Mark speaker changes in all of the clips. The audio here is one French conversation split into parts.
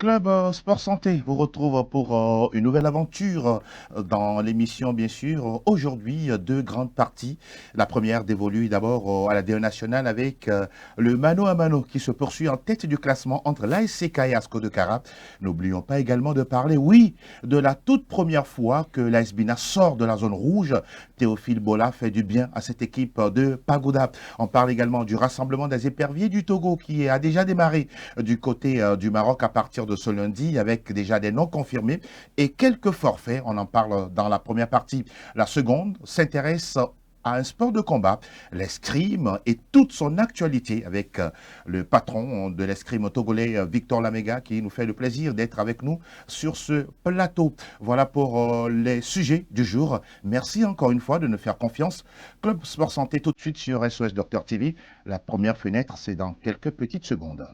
Speaker 1: Club Sport Santé vous retrouve pour une nouvelle aventure dans l'émission, bien sûr. Aujourd'hui, deux grandes parties. La première dévolue d'abord à la DE nationale avec le mano à mano qui se poursuit en tête du classement entre l'ASCK et Asco de Cara. N'oublions pas également de parler, oui, de la toute première fois que l'AS Bina sort de la zone rouge. Théophile Bola fait du bien à cette équipe de Pagoda. On parle également du rassemblement des éperviers du Togo qui a déjà démarré du côté du Maroc à partir de ce lundi avec déjà des noms confirmés et quelques forfaits. On en parle dans la première partie. La seconde s'intéresse à un sport de combat, l'escrime et toute son actualité avec le patron de l'escrime togolais, Victor Lamega, qui nous fait le plaisir d'être avec nous sur ce plateau. Voilà pour les sujets du jour. Merci encore une fois de nous faire confiance. Club Sport Santé tout de suite sur SOS Docteur TV. La première fenêtre, c'est dans quelques petites secondes.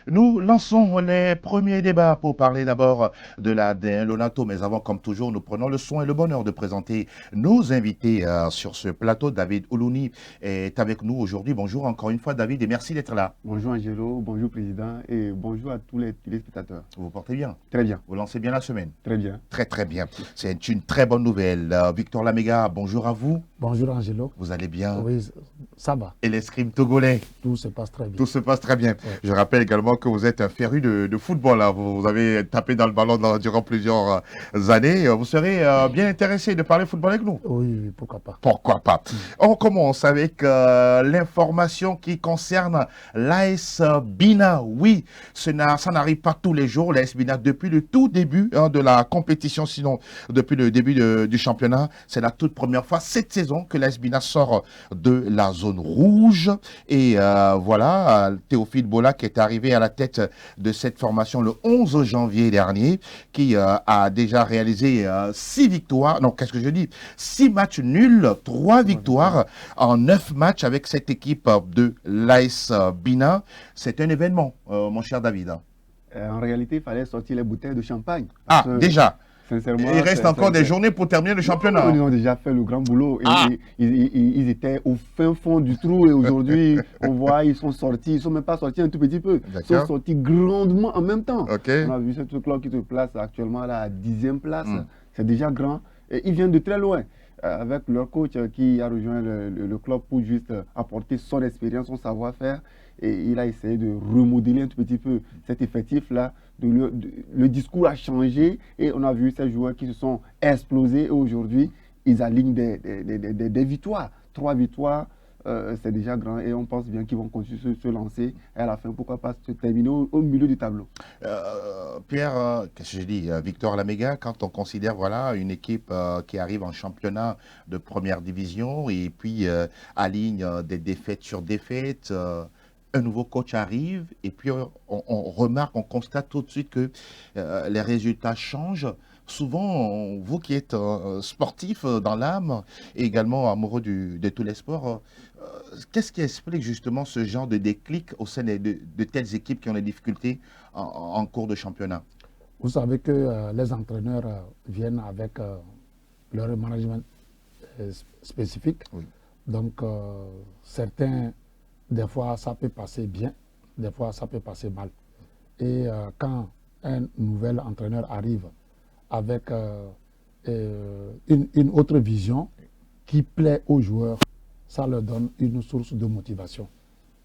Speaker 1: Nous lançons les premiers débats pour parler d'abord de la D1 Lonato, mais avant, comme toujours, nous prenons le soin et le bonheur de présenter nos invités sur ce plateau. David Oulouni est avec nous aujourd'hui. Bonjour encore une fois, David, et merci d'être là.
Speaker 2: Bonjour Angelo, bonjour Président et bonjour à tous les téléspectateurs.
Speaker 1: Vous vous portez bien?
Speaker 2: Très bien.
Speaker 1: Vous lancez bien la semaine?
Speaker 2: Très bien.
Speaker 1: Très, très bien. C'est une très bonne nouvelle. Victor Lamega, bonjour à vous.
Speaker 3: Bonjour Angelo.
Speaker 1: Vous allez bien?
Speaker 3: Oui, ça va.
Speaker 1: Et l'escrime togolais?
Speaker 3: Tout se passe très bien.
Speaker 1: Tout se passe très bien.
Speaker 3: Ouais.
Speaker 1: Je rappelle également que vous êtes un féru de football. Hein. Vous avez tapé dans le ballon durant plusieurs années. Vous serez bien intéressé de parler football avec nous?
Speaker 3: Oui, pourquoi pas.
Speaker 1: Pourquoi pas. On commence avec l'information qui concerne l'AS Bina. Oui, ça n'arrive pas tous les jours. L'AS Bina, depuis le tout début de la compétition, sinon depuis le début du championnat, c'est la toute première fois cette saison que l'AS Bina sort de la zone rouge. Et voilà, Théophile Bola qui est arrivé à la tête de cette formation le 11 janvier dernier, qui a déjà réalisé 6 victoires. Non, qu'est-ce que je dis? 6 matchs nuls, 3 victoires en 9 matchs avec cette équipe de l'AS Bina. C'est un événement, mon cher David.
Speaker 2: En réalité, il fallait sortir les bouteilles de champagne.
Speaker 1: Ah, déjà.
Speaker 2: Sincèrement,
Speaker 1: il reste encore des journées pour terminer le championnat.
Speaker 2: Ils ont déjà fait le grand boulot. Ils étaient au fin fond du trou et aujourd'hui, on voit, ils sont sortis. Ils ne sont même pas sortis un tout petit peu. Ils sont sortis grandement en même temps.
Speaker 1: Okay.
Speaker 2: On a vu ce truc-là qui se place actuellement à la 10e place. C'est déjà grand. Et ils viennent de très loin. Avec leur coach qui a rejoint le club pour juste apporter son expérience, son savoir-faire. Et il a essayé de remodeler un tout petit peu cet effectif-là. Le discours a changé et on a vu ces joueurs qui se sont explosés. Et aujourd'hui, ils alignent des victoires. 3 victoires, c'est déjà grand et on pense bien qu'ils vont continuer se lancer. Et à la fin, pourquoi pas se terminer au milieu du tableau.
Speaker 1: Pierre, qu'est-ce que j'ai dit? Victor Lamega, quand on considère voilà, une équipe qui arrive en championnat de première division et puis aligne des défaites sur défaites, un nouveau coach arrive et puis on remarque, on constate tout de suite que les résultats changent. Souvent, vous qui êtes sportif dans l'âme et également amoureux de tous les sports, qu'est-ce qui explique justement ce genre de déclic au sein de telles équipes qui ont des difficultés en cours de championnat?
Speaker 3: Vous savez que les entraîneurs viennent avec leur management spécifique.
Speaker 1: Oui.
Speaker 3: Donc, certains, des fois, ça peut passer bien, des fois, ça peut passer mal. Et quand un nouvel entraîneur arrive avec une autre vision qui plaît aux joueurs, ça leur donne une source de motivation.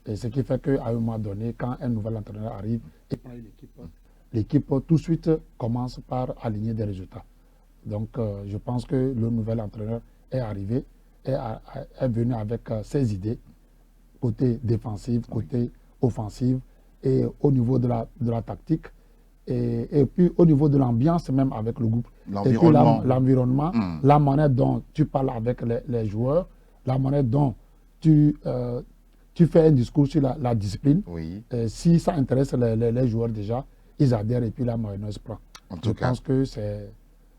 Speaker 3: Et ce qui fait qu'à un moment donné, quand un nouvel entraîneur arrive et prend l'équipe tout de suite commence par aligner des résultats. Donc je pense que le nouvel entraîneur est arrivé, est venu avec ses idées, côté défensif, côté offensif, et au niveau de la tactique, et puis au niveau de l'ambiance, même avec le groupe. L'environnement, la manière dont tu parles avec les joueurs, la manière dont tu fais un discours sur la discipline.
Speaker 1: Oui.
Speaker 3: Si ça intéresse les joueurs déjà, ils adhèrent et puis la mayonnaise prend. Je pense que c'est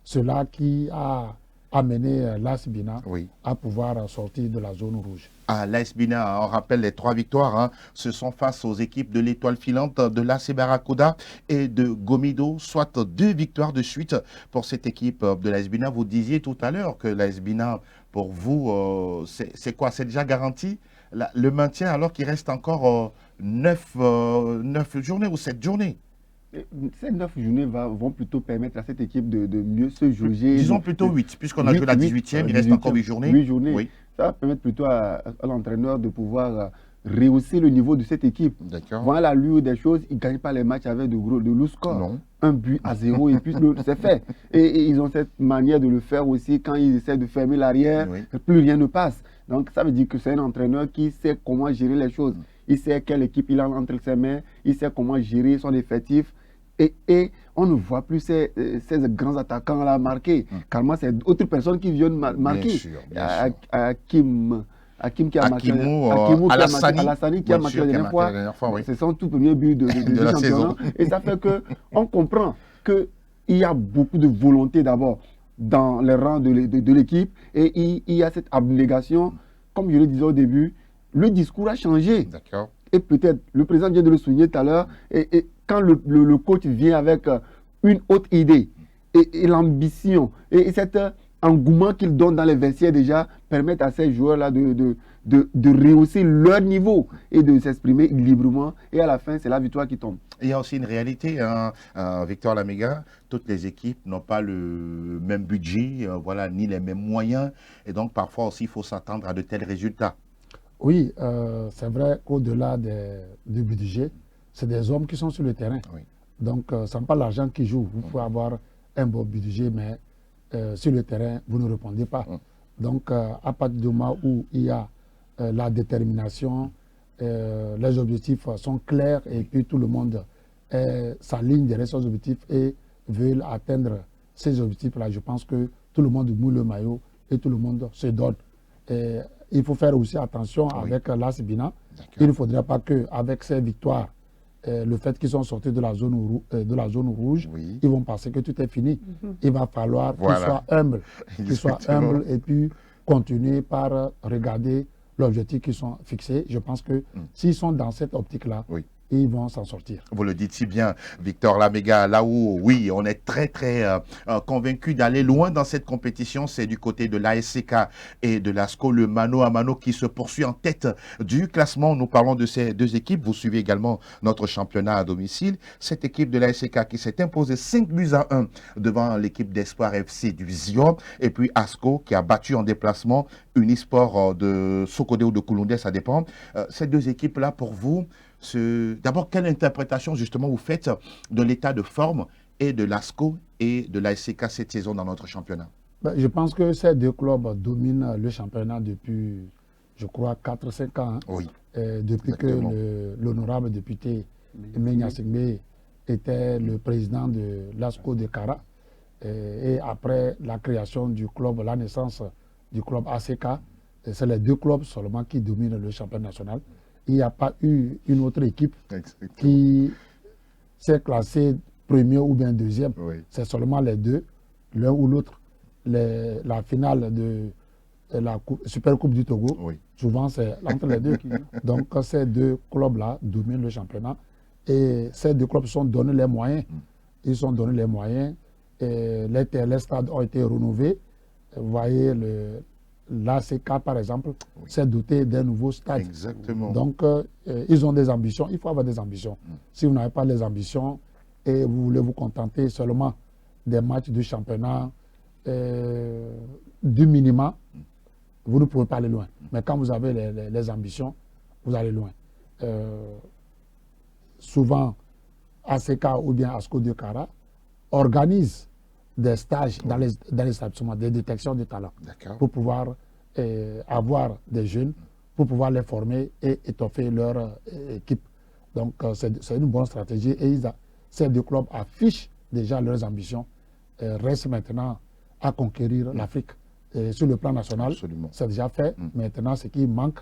Speaker 3: cela qui a amener l'AS Bina
Speaker 1: Oui.
Speaker 3: à pouvoir sortir de la zone rouge.
Speaker 1: À l'AS Bina, on rappelle les 3 victoires. Hein, ce sont face aux équipes de l'Étoile filante, de l'AC Barracuda et de Gomido, soit 2 victoires de suite pour cette équipe de l'AS Bina. Vous disiez tout à l'heure que l'AS Bina, pour vous, c'est quoi? C'est déjà garanti le maintien alors qu'il reste encore 9 journées ou 7 journées?
Speaker 2: Ces 9 journées vont plutôt permettre à cette équipe de mieux se jauger.
Speaker 1: Disons plutôt 8, puisqu'on a joué la 18e, il reste encore 8 journées.
Speaker 2: 8 journées.
Speaker 1: Oui.
Speaker 2: Ça va permettre plutôt à l'entraîneur de pouvoir rehausser le niveau de cette équipe.
Speaker 1: D'accord.
Speaker 2: Voilà l'allure des choses, ils ne gagnent pas les matchs avec de lourds scores.
Speaker 1: Non.
Speaker 2: 1-0 et puis c'est fait. Et ils ont cette manière de le faire aussi quand ils essaient de fermer l'arrière,
Speaker 1: Oui.
Speaker 2: plus rien ne passe. Donc ça veut dire que c'est un entraîneur qui sait comment gérer les choses. Il sait quelle équipe il a entre ses mains, il sait comment gérer son effectif. Et on ne voit plus ces grands attaquants-là marquer. Carrément, c'est d'autres personnes qui viennent marquer.
Speaker 1: Bien sûr, bien sûr.
Speaker 2: Hakim qui a marqué.
Speaker 1: Alassani
Speaker 2: qui a marqué la dernière fois.
Speaker 1: Oui.
Speaker 2: C'est son tout premier but de
Speaker 1: la
Speaker 2: championnat.
Speaker 1: saison.
Speaker 2: Et ça fait qu'on comprend qu'il y a beaucoup de volonté d'abord dans les rangs de l'équipe. Et il y a cette abnégation. Comme je le disais au début, le discours a changé.
Speaker 1: D'accord.
Speaker 2: Et peut-être, le président vient de le souligner tout à l'heure, et quand le coach vient avec une autre idée, et l'ambition, et cet engouement qu'il donne dans les vestiaires déjà, permettent à ces joueurs-là de rehausser leur niveau et de s'exprimer librement. Et à la fin, c'est la victoire qui tombe.
Speaker 1: Il y a aussi une réalité, hein, Victor Lamega, toutes les équipes n'ont pas le même budget, voilà, ni les mêmes moyens, et donc parfois aussi il faut s'attendre à de tels résultats.
Speaker 3: Oui, c'est vrai qu'au-delà du budget, c'est des hommes qui sont sur le terrain.
Speaker 1: Oui.
Speaker 3: Donc, ce n'est pas l'argent qui joue. Vous pouvez avoir un beau budget, mais sur le terrain, vous ne répondez pas. Donc, à partir du moment où il y a la détermination, les objectifs sont clairs et puis tout le monde s'aligne derrière ses objectifs et veut atteindre ces objectifs-là, je pense que tout le monde mouille le maillot et tout le monde se donne. Et il faut faire aussi attention avec l'AS Bina. Il ne faudrait pas qu'avec ces victoires, le fait qu'ils sont sortis de la zone rouge, ils vont penser que tout est fini. Il va falloir qu'ils soient humbles. Qu'ils soient humbles et puis continuer par regarder l'objectif qu'ils sont fixés. Je pense que s'ils sont dans cette optique-là, ils vont s'en sortir.
Speaker 1: Vous le dites si bien, Victor Lamega, là où, oui, on est très, très convaincu d'aller loin dans cette compétition, c'est du côté de l'ASCK et de l'ASCO, le mano à mano qui se poursuit en tête du classement. Nous parlons de ces 2 équipes. Vous suivez également notre championnat à domicile. Cette équipe de l'ASCK qui s'est imposée 5-1 devant l'équipe d'Espoir FC du Zion, et puis ASCO qui a battu en déplacement Unisport de Sokodé ou de Kouloundé, ça dépend. Ces 2 équipes-là, pour vous, d'abord, quelle interprétation justement vous faites de l'état de forme et de l'ASCO et de l'ASCK cette saison dans notre championnat?
Speaker 3: Je pense que ces 2 clubs dominent le championnat depuis, je crois, 4-5 ans. Hein.
Speaker 1: Oui.
Speaker 3: Depuis
Speaker 1: exactement.
Speaker 3: Que l'honorable député Menya Singbe était le président de l'ASCO de Kara. Et après la création du club, la naissance du club ACK, c'est les 2 clubs seulement qui dominent le championnat national. Il n'y a pas eu une autre équipe qui s'est classée premier ou bien deuxième. C'est seulement les 2, l'un ou l'autre. La finale de la Super Coupe du Togo, souvent c'est entre les 2. Donc ces 2 clubs-là dominent le championnat. Et ces 2 clubs sont donnés les moyens. Ils sont donnés les moyens. Et les stades ont été rénovés. Vous voyez, l'ACK, par exemple, s'est doté d'un nouveau stade.
Speaker 1: Exactement.
Speaker 3: Donc, ils ont des ambitions. Il faut avoir des ambitions. Si vous n'avez pas les ambitions et vous voulez vous contenter seulement des matchs du championnat du minima, vous ne pouvez pas aller loin. Mais quand vous avez les ambitions, vous allez loin. Souvent, ACK ou bien ASCO de Kara organise des stages dans les établissements, des détections de talents, pour pouvoir avoir des jeunes, pour pouvoir les former et étoffer leur équipe. Donc, c'est une bonne stratégie et ces 2 clubs affichent déjà leurs ambitions. Reste maintenant à conquérir l'Afrique. Sur le plan national, c'est déjà fait. Maintenant, ce qui manque,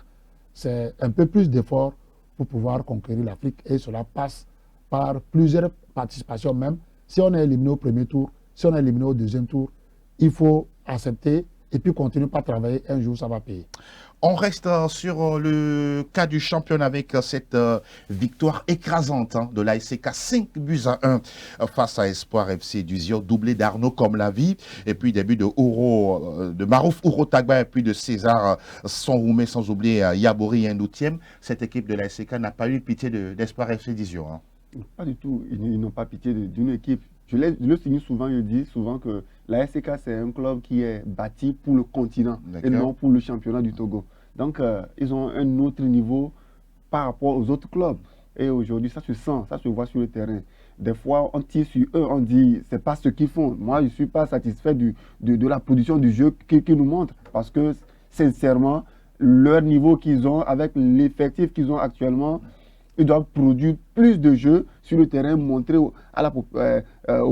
Speaker 3: c'est un peu plus d'efforts pour pouvoir conquérir l'Afrique et cela passe par plusieurs participations même. Si on est éliminé au premier tour, si on est éliminé au deuxième tour, il faut accepter et puis continuer par travailler. Un jour, ça va payer.
Speaker 1: On reste sur le cas du championnat avec cette victoire écrasante de l'ASK 5-1 face à Espoir FC Duzio, doublé d'Arnaud comme la vie, et puis début de Marouf Ouro Tagba et puis de César Sonroumé, sans oublier Yabouri et Ndoutiem. Cette équipe de l'ASK n'a pas eu pitié d'Espoir FC Duzio. Hein.
Speaker 2: Pas du tout, ils n'ont pas pitié d'une équipe. Je le signe souvent, je dis souvent que la SCK, c'est un club qui est bâti pour le continent et non pour le championnat du Togo. Donc, ils ont un autre niveau par rapport aux autres clubs. Et aujourd'hui, ça se sent, ça se voit sur le terrain. Des fois, on tire sur eux, on dit, c'est pas ce qu'ils font. Moi, je ne suis pas satisfait de la production du jeu qu'ils nous montrent. Parce que, sincèrement, leur niveau qu'ils ont, avec l'effectif qu'ils ont actuellement, ils doivent produire plus de jeux sur le terrain, montrer au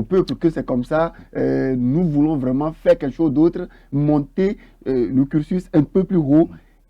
Speaker 2: peuple que c'est comme ça. Nous voulons vraiment faire quelque chose d'autre, monter le cursus un peu plus haut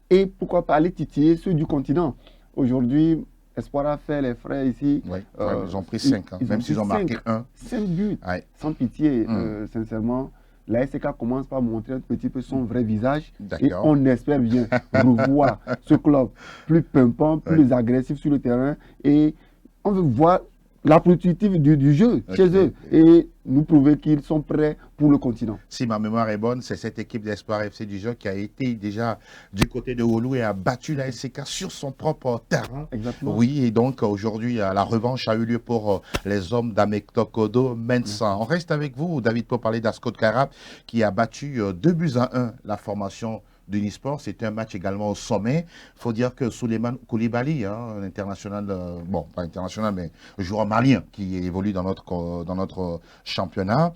Speaker 2: et pourquoi pas aller titiller ceux du continent. Aujourd'hui, Espoir a fait les frais ici.
Speaker 1: Oui, ils ont pris 5, même s'ils ont marqué 1.
Speaker 2: 5 buts, sans pitié, sincèrement. La SCK commence par montrer un petit peu son vrai visage et on espère bien revoir ce club plus pimpant, plus agressif sur le terrain et on veut voir la productivité du jeu chez eux et nous prouver qu'ils sont prêts pour le continent.
Speaker 1: Si ma mémoire est bonne, c'est cette équipe d'Espoir FC du jeu qui a été déjà du côté de Wolu et a battu la SCK sur son propre terrain.
Speaker 2: Exactement.
Speaker 1: Oui, et donc aujourd'hui, la revanche a eu lieu pour les hommes d'Amektokodo Mensa. On reste avec vous, David, pour parler d'Asco de Karab qui a battu 2-1 la formation d'Unisport. C'était un match également au sommet. Il faut dire que Souleymane Koulibaly, un international, bon, pas international, mais joueur malien qui évolue dans notre championnat.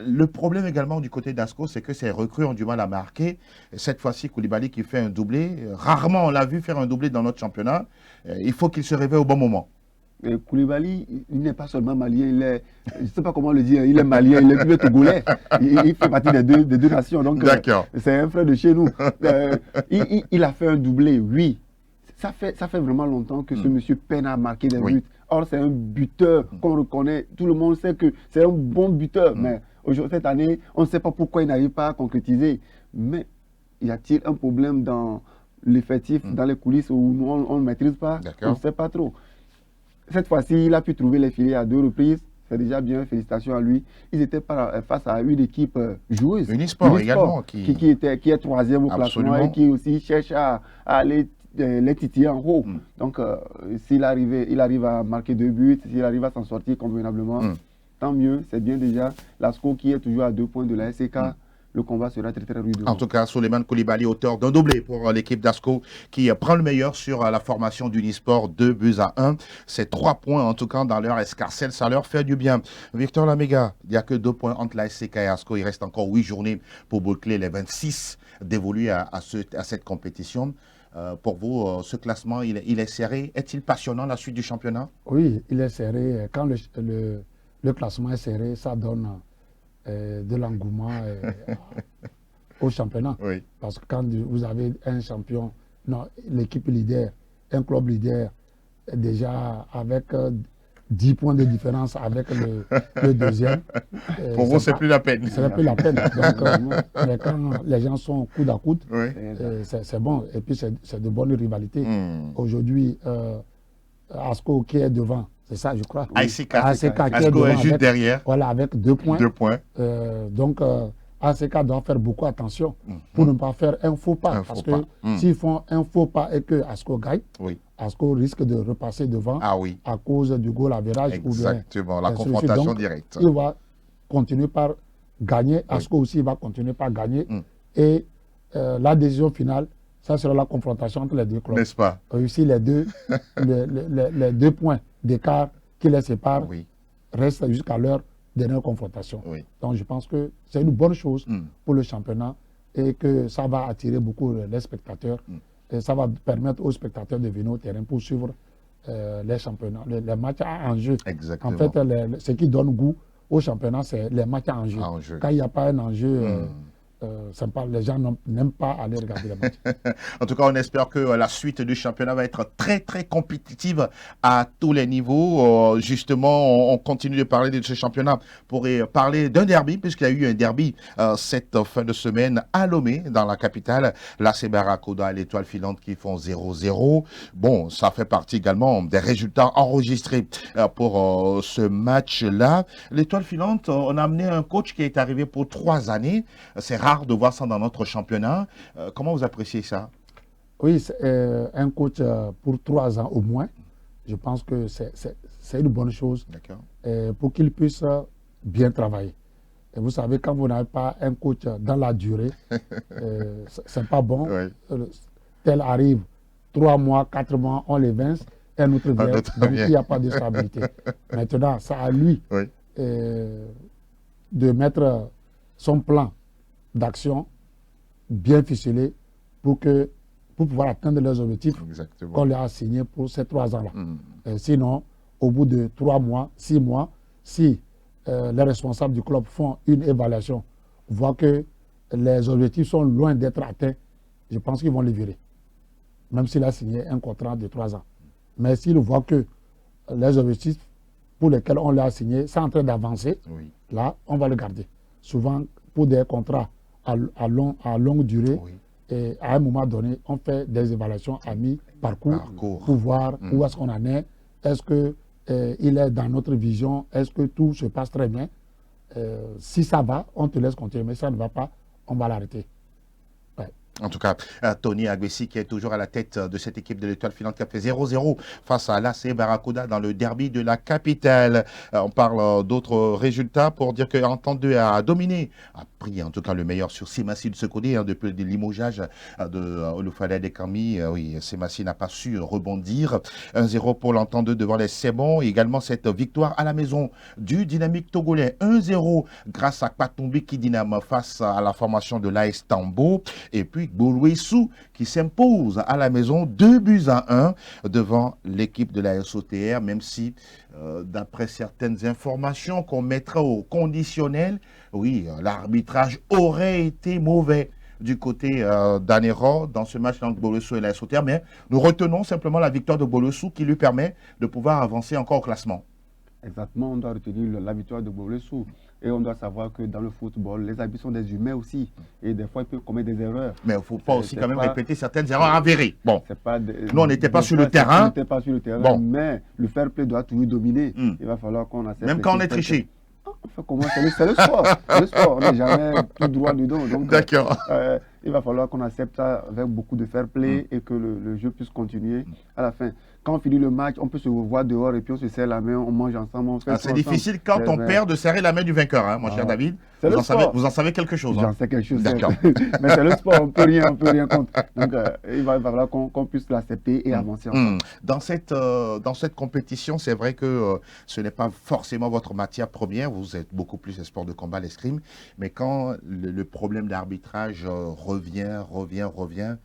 Speaker 1: Le problème également du côté d'Asco, c'est que ces recrues ont du mal à marquer. Cette fois-ci, Koulibaly qui fait un doublé. Rarement on l'a vu faire un doublé dans notre championnat. Il faut qu'il se réveille au bon moment.
Speaker 2: Koulibaly, il n'est pas seulement malien, je ne sais pas comment le dire, il est malien, il est plus togolais. Il fait partie des deux nations, donc c'est un frère de chez nous. Il a fait un doublé, oui. Ça fait vraiment longtemps que ce monsieur peine à marquer des buts. Or, c'est un buteur qu'on reconnaît. Tout le monde sait que c'est un bon buteur. Mais aujourd'hui, cette année, on ne sait pas pourquoi il n'arrive pas à concrétiser. Mais y a-t-il un problème dans l'effectif, dans les coulisses où on ne maîtrise pas? On ne sait pas trop. Cette fois-ci, il a pu trouver les filets à 2 reprises. C'est déjà bien, félicitations à lui. Ils étaient face à une équipe joueuse.
Speaker 1: Unisport également. Qui
Speaker 2: est 3e au classement et qui aussi cherche à aller les titiller en haut. Donc, s'il arrive à marquer 2 buts, s'il arrive à s'en sortir convenablement, tant mieux. C'est bien déjà. Lasco qui est toujours à 2 points de la SCK. Le combat sera très très rude.
Speaker 1: En tout cas, Souleymane Koulibaly, auteur d'un doublé pour l'équipe d'Asco, qui prend le meilleur sur la formation d'Unisport, 2-1. C'est 3 points en tout cas dans leur escarcelle, ça leur fait du bien. Victor Lamega, il n'y a que 2 points entre la SCK et Asco. Il reste encore 8 journées pour boucler les 26 dévolus à cette compétition. Pour vous, ce classement, il est serré. Est-il passionnant la suite du championnat?
Speaker 3: Oui, il est serré. Quand le classement est serré, ça donne de l'engouement au championnat.
Speaker 1: Oui.
Speaker 3: Parce que quand vous avez un champion, l'équipe leader, un club leader, déjà avec 10 points de différence avec le deuxième.
Speaker 1: Pour vous, c'est plus la peine.
Speaker 3: C'est plus la peine. Donc, mais quand les gens sont coude à coude, c'est bon. Et puis, c'est de bonnes rivalités. Aujourd'hui, Asco qui est devant, c'est ça, je crois.
Speaker 1: ASK
Speaker 3: qui
Speaker 1: est juste derrière.
Speaker 3: Voilà, avec 2 points.
Speaker 1: 2 points.
Speaker 3: Donc, ASK doit faire beaucoup attention pour ne pas faire un faux pas. Parce que s'ils font un faux pas et que Asco gagne, Asco risque de repasser devant à cause du goal average.
Speaker 1: Exactement, la confrontation directe.
Speaker 3: Il va continuer par gagner. Asco aussi va continuer par gagner. Et la décision finale, ça sera la confrontation entre les deux clubs.
Speaker 1: N'est-ce pas?
Speaker 3: Réussir les 2 points d'écart qui les séparent restent jusqu'à leur dernière confrontation. Donc je pense que c'est une bonne chose pour le championnat et que ça va attirer beaucoup les spectateurs. Et ça va permettre aux spectateurs de venir au terrain pour suivre les championnats, les matchs à enjeu.
Speaker 1: Exactement.
Speaker 3: En fait, ce qui donne goût au championnat, c'est les matchs à enjeu. Quand il n'y a pas un enjeu sympa. Les gens n'aiment pas aller regarder les matchs.
Speaker 1: En tout cas, on espère que la suite du championnat va être très, très compétitive à tous les niveaux. Justement, on continue de parler de ce championnat pour parler d'un derby, puisqu'il y a eu un derby cette fin de semaine à Lomé, dans la capitale. Là, c'est Barracuda et l'Étoile Filante qui font 0-0. Bon, ça fait partie également des résultats enregistrés pour ce match-là. L'Étoile Filante, on a amené un coach qui est arrivé pour 3 années. C'est rare de voir ça dans notre championnat. Comment vous appréciez ça?
Speaker 3: Oui, c'est un coach pour 3 ans au moins. Je pense que c'est une bonne chose pour qu'il puisse bien travailler. Et vous savez, quand vous n'avez pas un coach dans la durée, c'est pas bon. Oui. Tel arrive 3 mois, 4 mois, on les vince, un autre vient. Donc il n'y a pas de stabilité. Maintenant, c'est à lui de mettre son plan d'action bien ficelé pour pouvoir atteindre leurs objectifs qu'on leur a assignés pour ces 3 ans-là. Sinon, au bout de 3 mois, 6 mois, si les responsables du club font une évaluation, voient que les objectifs sont loin d'être atteints, je pense qu'ils vont les virer. Même s'il a signé un contrat de 3 ans. Mais s'ils voient que les objectifs pour lesquels on l'a signé sont en train d'avancer, là, on va le garder. Souvent, pour des contrats à longue durée, et à un moment donné, on fait des évaluations à mi-parcours pour voir où est-ce qu'on en est. Est-ce qu'il est dans notre vision? Est-ce que tout se passe très bien? Si ça va, on te laisse continuer. Mais si ça ne va pas, on va l'arrêter.
Speaker 1: En tout cas, Tony Agbessi qui est toujours à la tête de cette équipe de l'Étoile Filante qui a fait 0-0 face à l'AC Barracuda dans le derby de la capitale. On parle d'autres résultats pour dire que Entente a dominé, a pris en tout cas le meilleur sur Semassi de ce côté depuis le limogeage de Olufale Dekami. Oui, Semassi n'a pas su rebondir. 1-0 pour l'Entente devant les Sebon. Également cette victoire à la maison du Dynamique Togolais. 1-0 grâce à Kwatumbi qui dyname face à la formation de l'AS Tambo. Et puis Bolouessou qui s'impose à la maison 2-1 devant l'équipe de la SOTR, même si d'après certaines informations qu'on mettra au conditionnel, oui, l'arbitrage aurait été mauvais du côté d'Anero dans ce match entre Bolouessou et la SOTR, mais nous retenons simplement la victoire de Bolouessou qui lui permet de pouvoir avancer encore au classement.
Speaker 2: Exactement, on doit retenir la victoire de Bolouessou. Et on doit savoir que dans le football, les arbitres sont des humains aussi. Et des fois, ils peuvent commettre des erreurs.
Speaker 1: Mais il ne faut pas aussi quand même répéter certaines erreurs avérées. Bon, nous, on n'était pas sur le terrain.
Speaker 2: On n'était pas sur le terrain, bon. Mais le fair play doit toujours dominer. Il va falloir qu'on accepte.
Speaker 1: Même quand on est triché.
Speaker 2: Enfin, comment c'est le sport. Le sport, on n'est jamais tout droit dedans.
Speaker 1: D'accord.
Speaker 2: Il va falloir qu'on accepte ça avec beaucoup de fair play et que le jeu puisse continuer à la fin. Quand on finit le match, on peut se revoir dehors et puis on se serre la main, on mange ensemble.
Speaker 1: C'est difficile quand on perd de serrer la main du vainqueur, hein, mon cher David. Vous en savez quelque chose.
Speaker 2: J'en sais quelque chose.
Speaker 1: D'accord.
Speaker 2: Mais c'est le sport, on ne peut rien contre. Donc il va falloir qu'on puisse l'accepter et avancer ensemble.
Speaker 1: Dans cette compétition, c'est vrai que ce n'est pas forcément votre matière première. Vous êtes beaucoup plus un sport de combat, l'escrime. Mais quand le problème d'arbitrage revient,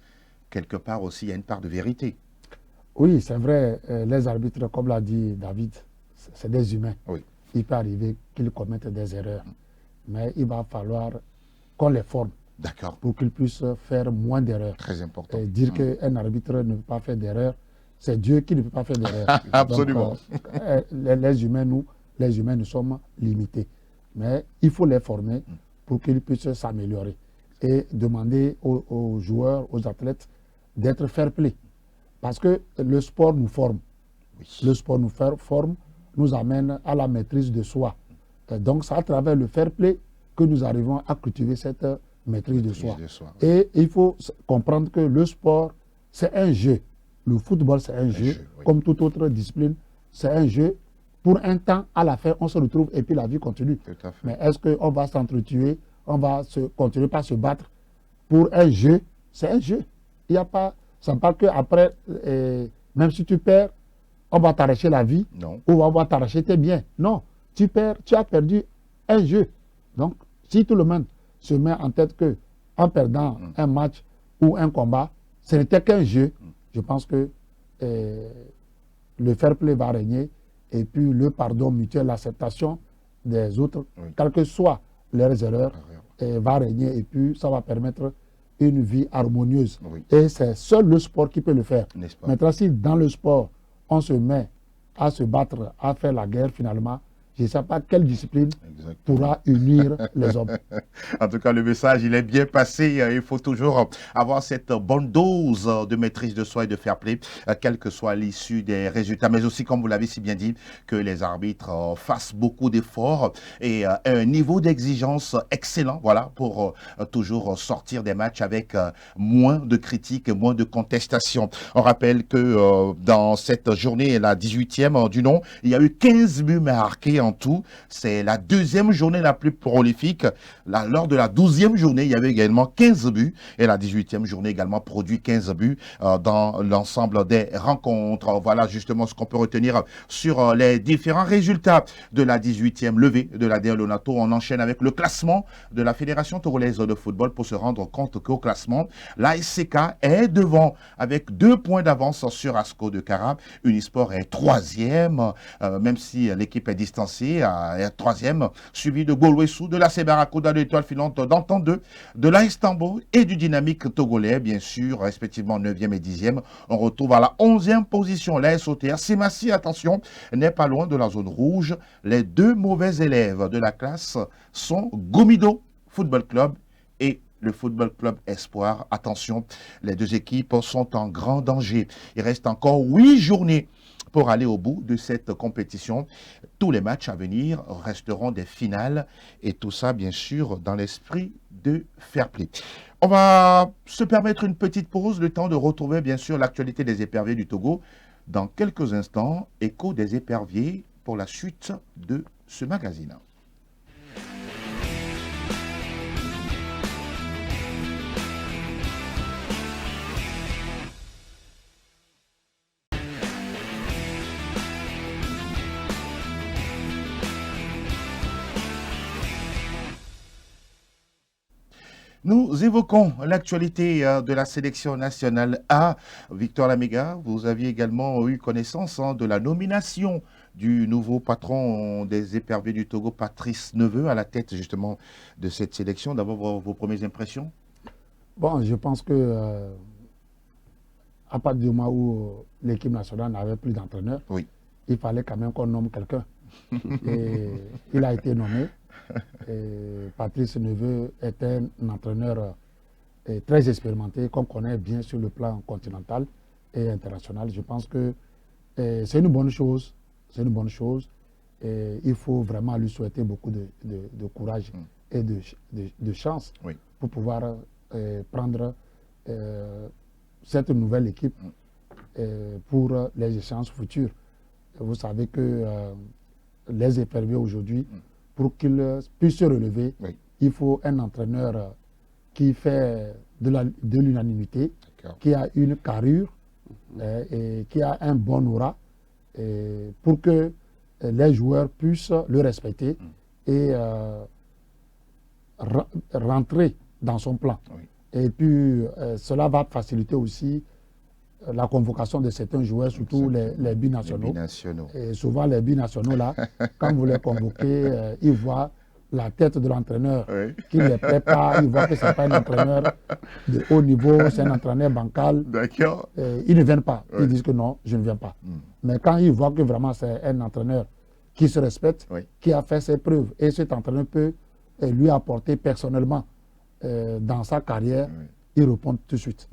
Speaker 1: quelque part aussi, il y a une part de vérité.
Speaker 3: Oui, c'est vrai, les arbitres, comme l'a dit David, c'est des humains.
Speaker 1: Oui.
Speaker 3: Il peut arriver qu'ils commettent des erreurs, mais il va falloir qu'on les forme pour qu'ils puissent faire moins d'erreurs.
Speaker 1: Très important.
Speaker 3: Et dire qu'un arbitre ne peut pas faire d'erreurs, c'est Dieu qui ne peut pas faire d'erreurs.
Speaker 1: Absolument.
Speaker 3: Donc, les humains, nous sommes limités. Mais il faut les former pour qu'ils puissent s'améliorer et demander aux joueurs, aux athlètes d'être fair play. Parce que le sport nous forme. Oui. Le sport nous forme, nous amène à la maîtrise de soi. Et donc, c'est à travers le fair play que nous arrivons à cultiver cette maîtrise de soi. Et il faut comprendre que le sport, c'est un jeu. Le football, c'est un jeu. Oui. Comme toute autre discipline, c'est un jeu. Pour un temps, à la fin, on se retrouve et puis la vie continue.
Speaker 1: Tout à fait.
Speaker 3: Mais est-ce qu'on va s'entretuer, on va continuer par se battre pour un jeu? C'est un jeu. Il n'y a pas... Ça ne pas qu'après, même si tu perds, on va t'arracher la vie ou on va t'arracher tes biens. Non, tu as perdu un jeu. Donc, si tout le monde se met en tête qu'en perdant un match ou un combat, ce n'était qu'un jeu, je pense que le fair play va régner et puis le pardon mutuel, l'acceptation des autres, quelles que soient leurs erreurs, va régner et puis ça va permettre une vie harmonieuse.
Speaker 1: Oui.
Speaker 3: Et c'est seul le sport qui peut le faire.
Speaker 1: N'est-ce pas?
Speaker 3: Maintenant, si dans le sport, on se met à se battre, à faire la guerre finalement, je ne sais pas quelle discipline pourra unir les hommes.
Speaker 1: En tout cas, le message, il est bien passé. Il faut toujours avoir cette bonne dose de maîtrise de soi et de fair play, quelle que soit l'issue des résultats. Mais aussi, comme vous l'avez si bien dit, que les arbitres fassent beaucoup d'efforts et un niveau d'exigence excellent, voilà, pour toujours sortir des matchs avec moins de critiques et moins de contestations. On rappelle que dans cette journée, la 18e du nom, il y a eu 15 buts marqués en tout. C'est la deuxième journée la plus prolifique. Lors de la 12e journée, il y avait également 15 buts et la 18e journée également produit 15 buts dans l'ensemble des rencontres. Voilà justement ce qu'on peut retenir sur les différents résultats de la 18e levée de la DL Lonato. On enchaîne avec le classement de la Fédération togolaise de football pour se rendre compte qu'au classement, la SCK est devant avec 2 points d'avance sur Asco de Kara. Unisport est 3e, même si l'équipe est distancée, est 3e, suivi de Golwesu, de la Sebarakuda, de l'Étoile filante d'Entente 2, de la Istanbul et du Dynamique togolais, bien sûr, respectivement 9e et 10e. On retrouve à la 11e position la SOTR. Semassi, attention, n'est pas loin de la zone rouge. Les 2 mauvais élèves de la classe sont Gomido Football Club et le Football Club Espoir. Attention, les 2 équipes sont en grand danger. Il reste encore 8 journées pour aller au bout de cette compétition. Tous les matchs à venir resteront des finales et tout ça, bien sûr, dans l'esprit de fair play. On va se permettre une petite pause, le temps de retrouver, bien sûr, l'actualité des éperviers du Togo. Dans quelques instants, écho des éperviers pour la suite de ce magazine. Nous évoquons l'actualité de la sélection nationale A. Victor Lamega, vous aviez également eu connaissance de la nomination du nouveau patron des éperviers du Togo, Patrice Neveu, à la tête justement de cette sélection. D'abord, vos premières impressions?
Speaker 3: Bon, je pense que à partir du moment où l'équipe nationale n'avait plus d'entraîneur,
Speaker 1: oui,
Speaker 3: il fallait quand même qu'on nomme quelqu'un. Et il a été nommé. Et Patrice Neveu est un entraîneur très expérimenté, qu'on connaît bien sur le plan continental et international. Je pense que c'est une bonne chose. C'est une bonne chose. Et il faut vraiment lui souhaiter beaucoup de courage et de chance pour pouvoir prendre cette nouvelle équipe pour les échéances futures. Vous savez que les éperviers aujourd'hui, pour qu'ils puissent se relever, il faut un entraîneur qui fait de l'unanimité, qui a une carrure et qui a un bon aura pour que les joueurs puissent le respecter et rentrer dans son plan. Et puis, cela va faciliter aussi la convocation de certains joueurs, surtout les binationaux. Et souvent, les binationaux, là, quand vous les convoquez, ils voient la tête de l'entraîneur qui les prépare, ils voient que ce n'est pas un entraîneur de haut niveau, c'est un entraîneur bancal.
Speaker 1: D'accord.
Speaker 3: Ils ne viennent pas. Ils disent que non, je ne viens pas. Mais quand ils voient que vraiment c'est un entraîneur qui se respecte, qui a fait ses preuves, et cet entraîneur peut lui apporter personnellement dans sa carrière, ils répondent tout de suite.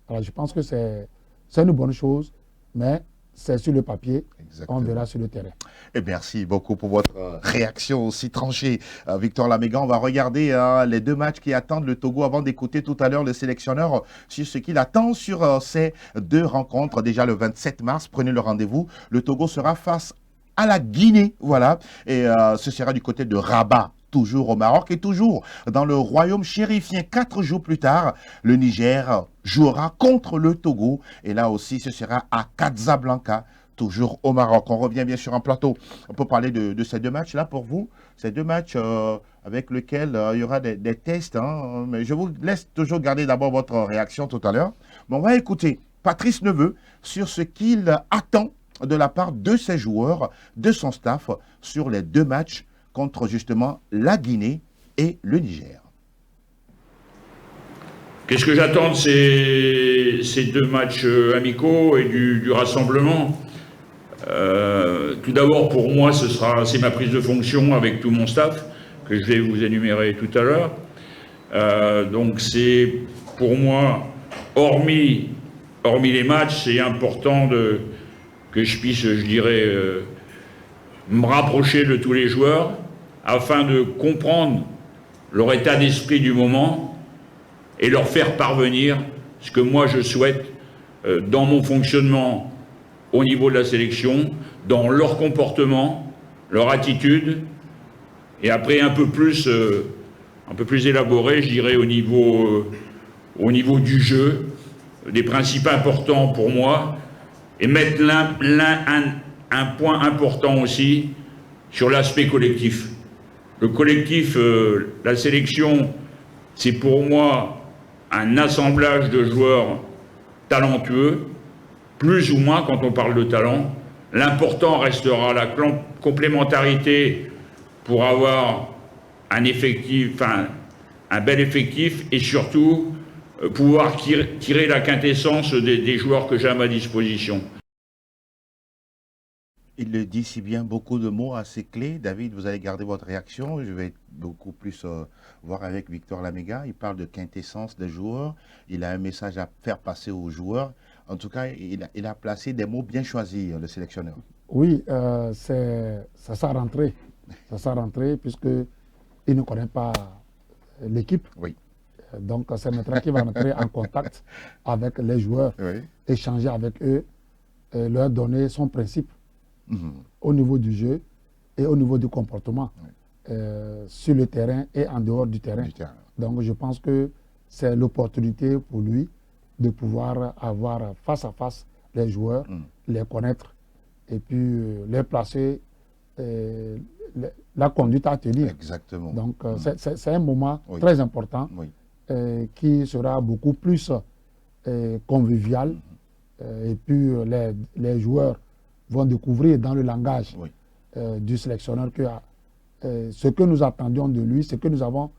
Speaker 3: Alors, je pense que c'est une bonne chose, mais c'est sur le papier, on verra sur le terrain.
Speaker 1: Et merci beaucoup pour votre réaction aussi tranchée, Victor Lamega. On va regarder les 2 matchs qui attendent le Togo avant d'écouter tout à l'heure le sélectionneur sur ce qu'il attend sur ces 2 rencontres. Déjà le 27 mars, prenez le rendez-vous. Le Togo sera face à la Guinée, voilà, et ce sera du côté de Rabat, toujours au Maroc et toujours dans le royaume chérifien. 4 jours plus tard, le Niger jouera contre le Togo et là aussi ce sera à Casablanca, toujours au Maroc. On revient bien sûr en plateau pour parler de ces 2 matchs-là pour vous. Ces 2 matchs avec lesquels il y aura des tests, mais je vous laisse toujours garder d'abord votre réaction tout à l'heure. Mais on va écouter Patrice Neveu sur ce qu'il attend de la part de ses joueurs, de son staff, sur les 2 matchs contre justement la Guinée et le Niger.
Speaker 4: Qu'est-ce que j'attends de ces deux matchs amicaux et du rassemblement? Tout d'abord, pour moi, c'est ma prise de fonction avec tout mon staff, que je vais vous énumérer tout à l'heure. Donc c'est, pour moi, hormis les matchs, c'est important que je puisse, je dirais, me rapprocher de tous les joueurs, afin de comprendre leur état d'esprit du moment et leur faire parvenir ce que moi je souhaite dans mon fonctionnement au niveau de la sélection, dans leur comportement, leur attitude, et après un peu plus élaboré, je dirais, au niveau du jeu, des principes importants pour moi, et mettre un point important aussi sur l'aspect collectif. Le collectif, la sélection, c'est pour moi un assemblage de joueurs talentueux, plus ou moins quand on parle de talent. L'important restera la complémentarité pour avoir un bel effectif et surtout pouvoir tirer la quintessence des joueurs que j'ai à ma disposition.
Speaker 1: Il le dit si bien, beaucoup de mots assez clés. David, vous allez garder votre réaction. Je vais beaucoup plus voir avec Victor Lamega. Il parle de quintessence des joueurs. Il a un message à faire passer aux joueurs. En tout cas, il a placé des mots bien choisis, le sélectionneur.
Speaker 3: Oui, c'est sa rentrée. C'est sa rentrée puisqu'il ne connaît pas l'équipe.
Speaker 1: Oui.
Speaker 3: Donc, c'est maintenant qu'il va rentrer en contact avec les joueurs,
Speaker 1: Oui.
Speaker 3: échanger avec eux, leur donner son principe. Au niveau du jeu et au niveau du comportement, sur le terrain et en dehors du terrain. Donc je pense que c'est l'opportunité pour lui de pouvoir avoir face à face les joueurs, les connaître et puis les placer, la conduite à tenir.
Speaker 1: Exactement.
Speaker 3: Donc c'est un moment très important qui sera beaucoup plus convivial et puis les joueurs vont découvrir dans le langage du sélectionneur que ce que nous attendions de lui, ce que nous avons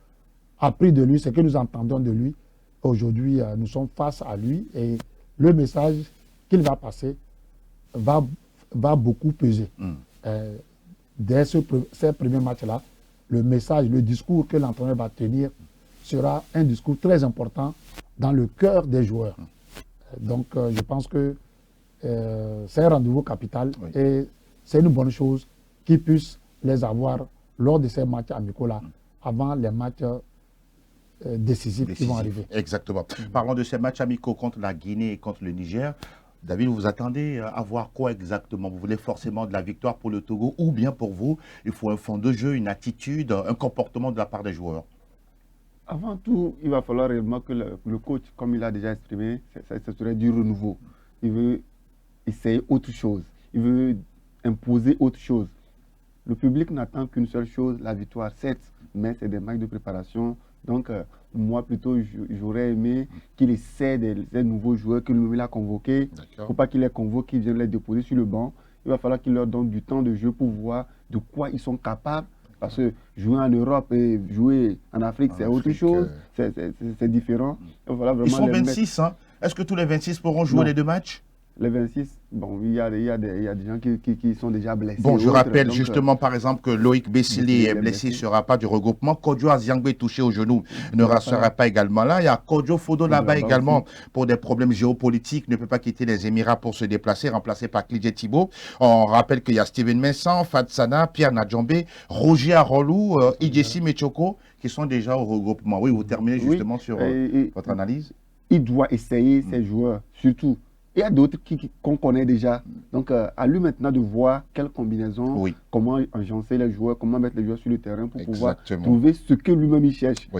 Speaker 3: appris de lui, ce que nous entendons de lui, aujourd'hui nous sommes face à lui et le message qu'il va passer va beaucoup peser. Dès ces premiers matchs-là, le message, le discours que l'entraîneur va tenir sera un discours très important dans le cœur des joueurs. Donc je pense que c'est un rendez-vous capital et c'est une bonne chose qu'ils puissent les avoir lors de ces matchs amicaux-là, avant les matchs décisifs qui vont arriver.
Speaker 1: Exactement. Parlons de ces matchs amicaux contre la Guinée et contre le Niger. David, vous attendez à voir quoi exactement? Vous voulez forcément de la victoire pour le Togo ou bien pour vous, il faut un fond de jeu, une attitude, un comportement de la part des joueurs?
Speaker 2: Avant tout, il va falloir réellement que le coach, comme il a déjà exprimé, ça serait du renouveau. Il veut essayer autre chose. Il veut imposer autre chose. Le public n'attend qu'une seule chose, la victoire, certes, mais c'est des matchs de préparation. Donc, moi, plutôt, j'aurais aimé qu'il essaie des nouveaux joueurs que lui a convoqués. Il ne faut pas qu'il les convoque, qu'il vienne les déposer sur le banc. Il va falloir qu'il leur donne du temps de jeu pour voir de quoi ils sont capables. Parce que jouer en Europe et jouer en Afrique, c'est autre chose. C'est différent.
Speaker 1: Ils sont 26, hein? Est-ce que tous les 26 pourront jouer les deux matchs?
Speaker 2: Les 26, bon, il y a des gens qui sont déjà blessés.
Speaker 1: Bon, je rappelle justement, par exemple, que Loïc Bessili est blessé, il ne sera pas du regroupement. Kodjo Aziangbe touché au genou ne sera pas également là. Il y a Kodjo Fodo là-bas également pour des problèmes géopolitiques, ne peut pas quitter les Émirats pour se déplacer, remplacé par Klidje Thibault. On rappelle qu'il y a Steven Mensah, Fadsana, Pierre Nadjombe, Roger Arolou, Idjessi Mechoko qui sont déjà au regroupement. Oui, vous terminez justement sur votre analyse.
Speaker 2: Il doit essayer ses joueurs, surtout. Il y a d'autres qu'on connaît déjà. Donc, à lui maintenant de voir quelle combinaison, comment agencer les joueurs, comment mettre les joueurs sur le terrain pour pouvoir trouver ce que lui-même il cherche.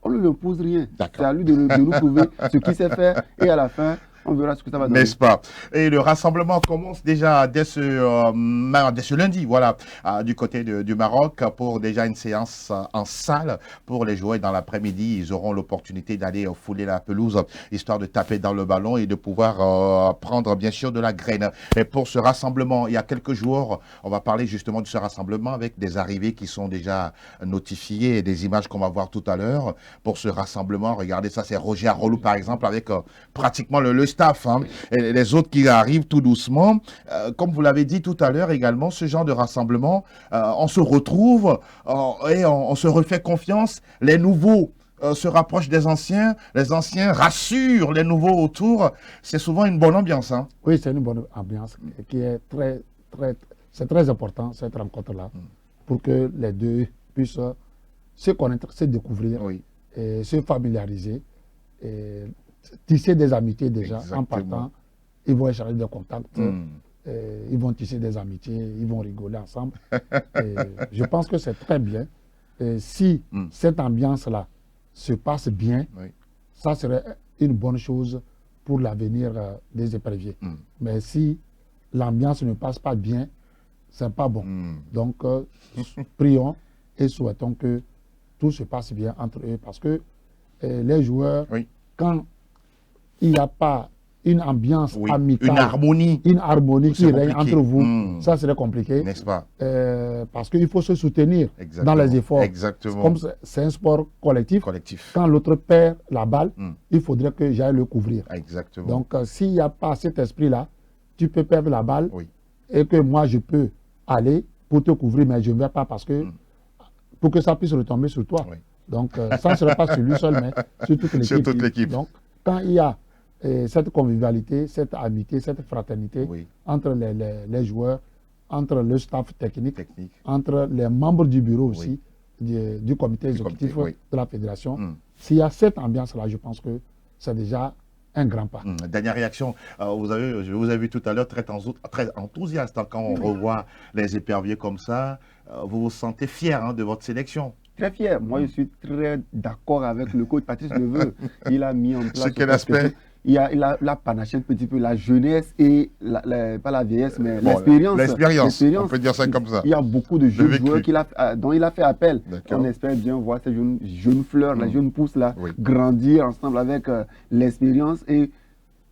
Speaker 2: On ne lui impose rien. C'est à lui de nous prouver ce qu'il sait faire. Et à la fin, On verra ce que ça va donner.
Speaker 1: N'est-ce pas? Et le rassemblement commence déjà dès ce lundi, voilà, du côté du Maroc, pour déjà une séance en salle pour les joueurs. Dans l'après-midi, ils auront l'opportunité d'aller fouler la pelouse, histoire de taper dans le ballon et de pouvoir prendre bien sûr de la graine. Et pour ce rassemblement, il y a quelques jours, on va parler justement de ce rassemblement avec des arrivées qui sont déjà notifiées et des images qu'on va voir tout à l'heure. Pour ce rassemblement, regardez ça, c'est Roger Arolou par exemple, avec pratiquement le staff, hein, et les autres qui arrivent tout doucement. Comme vous l'avez dit tout à l'heure également, ce genre de rassemblement, on se retrouve et on se refait confiance. Les nouveaux se rapprochent des anciens, les anciens rassurent les nouveaux autour. C'est souvent une bonne ambiance. Hein.
Speaker 3: Oui, c'est une bonne ambiance qui est c'est très important, cette rencontre-là, pour que les deux puissent se connaître, se découvrir,
Speaker 1: Oui.
Speaker 3: et se familiariser, et tisser des amitiés déjà.
Speaker 1: Exactement.
Speaker 3: En partant. Ils vont échanger des contacts, ils vont tisser des amitiés, ils vont rigoler ensemble. Et je pense que c'est très bien. Et si cette ambiance-là se passe bien,
Speaker 1: Oui.
Speaker 3: ça serait une bonne chose pour l'avenir des éperviers. Mais si l'ambiance ne passe pas bien, c'est pas bon. Donc, prions et souhaitons que tout se passe bien entre eux, parce que les joueurs,
Speaker 1: Oui.
Speaker 3: quand il n'y a pas une ambiance
Speaker 1: Oui.
Speaker 3: amicale,
Speaker 1: Une harmonie,
Speaker 3: qui
Speaker 1: c'est
Speaker 3: règne
Speaker 1: compliqué.
Speaker 3: entre vous, ça serait compliqué.
Speaker 1: N'est-ce pas?
Speaker 3: Parce qu'il faut se soutenir
Speaker 1: Exactement.
Speaker 3: dans les efforts.
Speaker 1: Exactement.
Speaker 3: Comme c'est un sport collectif,
Speaker 1: Collectif.
Speaker 3: quand l'autre perd la balle, il faudrait que j'aille le couvrir.
Speaker 1: Exactement.
Speaker 3: Donc, s'il n'y a pas cet esprit-là, tu peux perdre la balle
Speaker 1: Oui.
Speaker 3: et que moi, je peux aller pour te couvrir, mais je ne vais pas parce que pour que ça puisse retomber sur toi.
Speaker 1: Oui.
Speaker 3: Donc, ça ne serait pas sur lui seul, mais sur toute l'équipe.
Speaker 1: Sur toute l'équipe.
Speaker 3: Donc, quand il y a cette convivialité, cette amitié, cette fraternité
Speaker 1: Oui.
Speaker 3: entre les joueurs, entre le staff technique,
Speaker 1: Technique.
Speaker 3: entre les membres du bureau aussi, du comité exécutif
Speaker 1: comité, oui.
Speaker 3: de la fédération, s'il y a cette ambiance-là, je pense que c'est déjà un grand pas.
Speaker 1: Dernière réaction, je vous ai vu tout à l'heure très enthousiaste hein, quand on revoit les éperviers comme ça. Vous vous sentez fier hein, de votre sélection?
Speaker 2: Très fier. Moi, je suis très d'accord avec le coach Patrice Neveu. Il a mis en place...
Speaker 1: C'est quel aspect?
Speaker 2: Il a panaché un petit peu la jeunesse et, pas la vieillesse, mais
Speaker 1: Bon,
Speaker 2: l'expérience.
Speaker 1: On peut dire ça comme ça.
Speaker 2: Il y a beaucoup de jeunes joueurs dont il a fait appel. On espère bien voir ces jeunes fleurs, les jeunes pousses là, grandir ensemble avec l'expérience. Et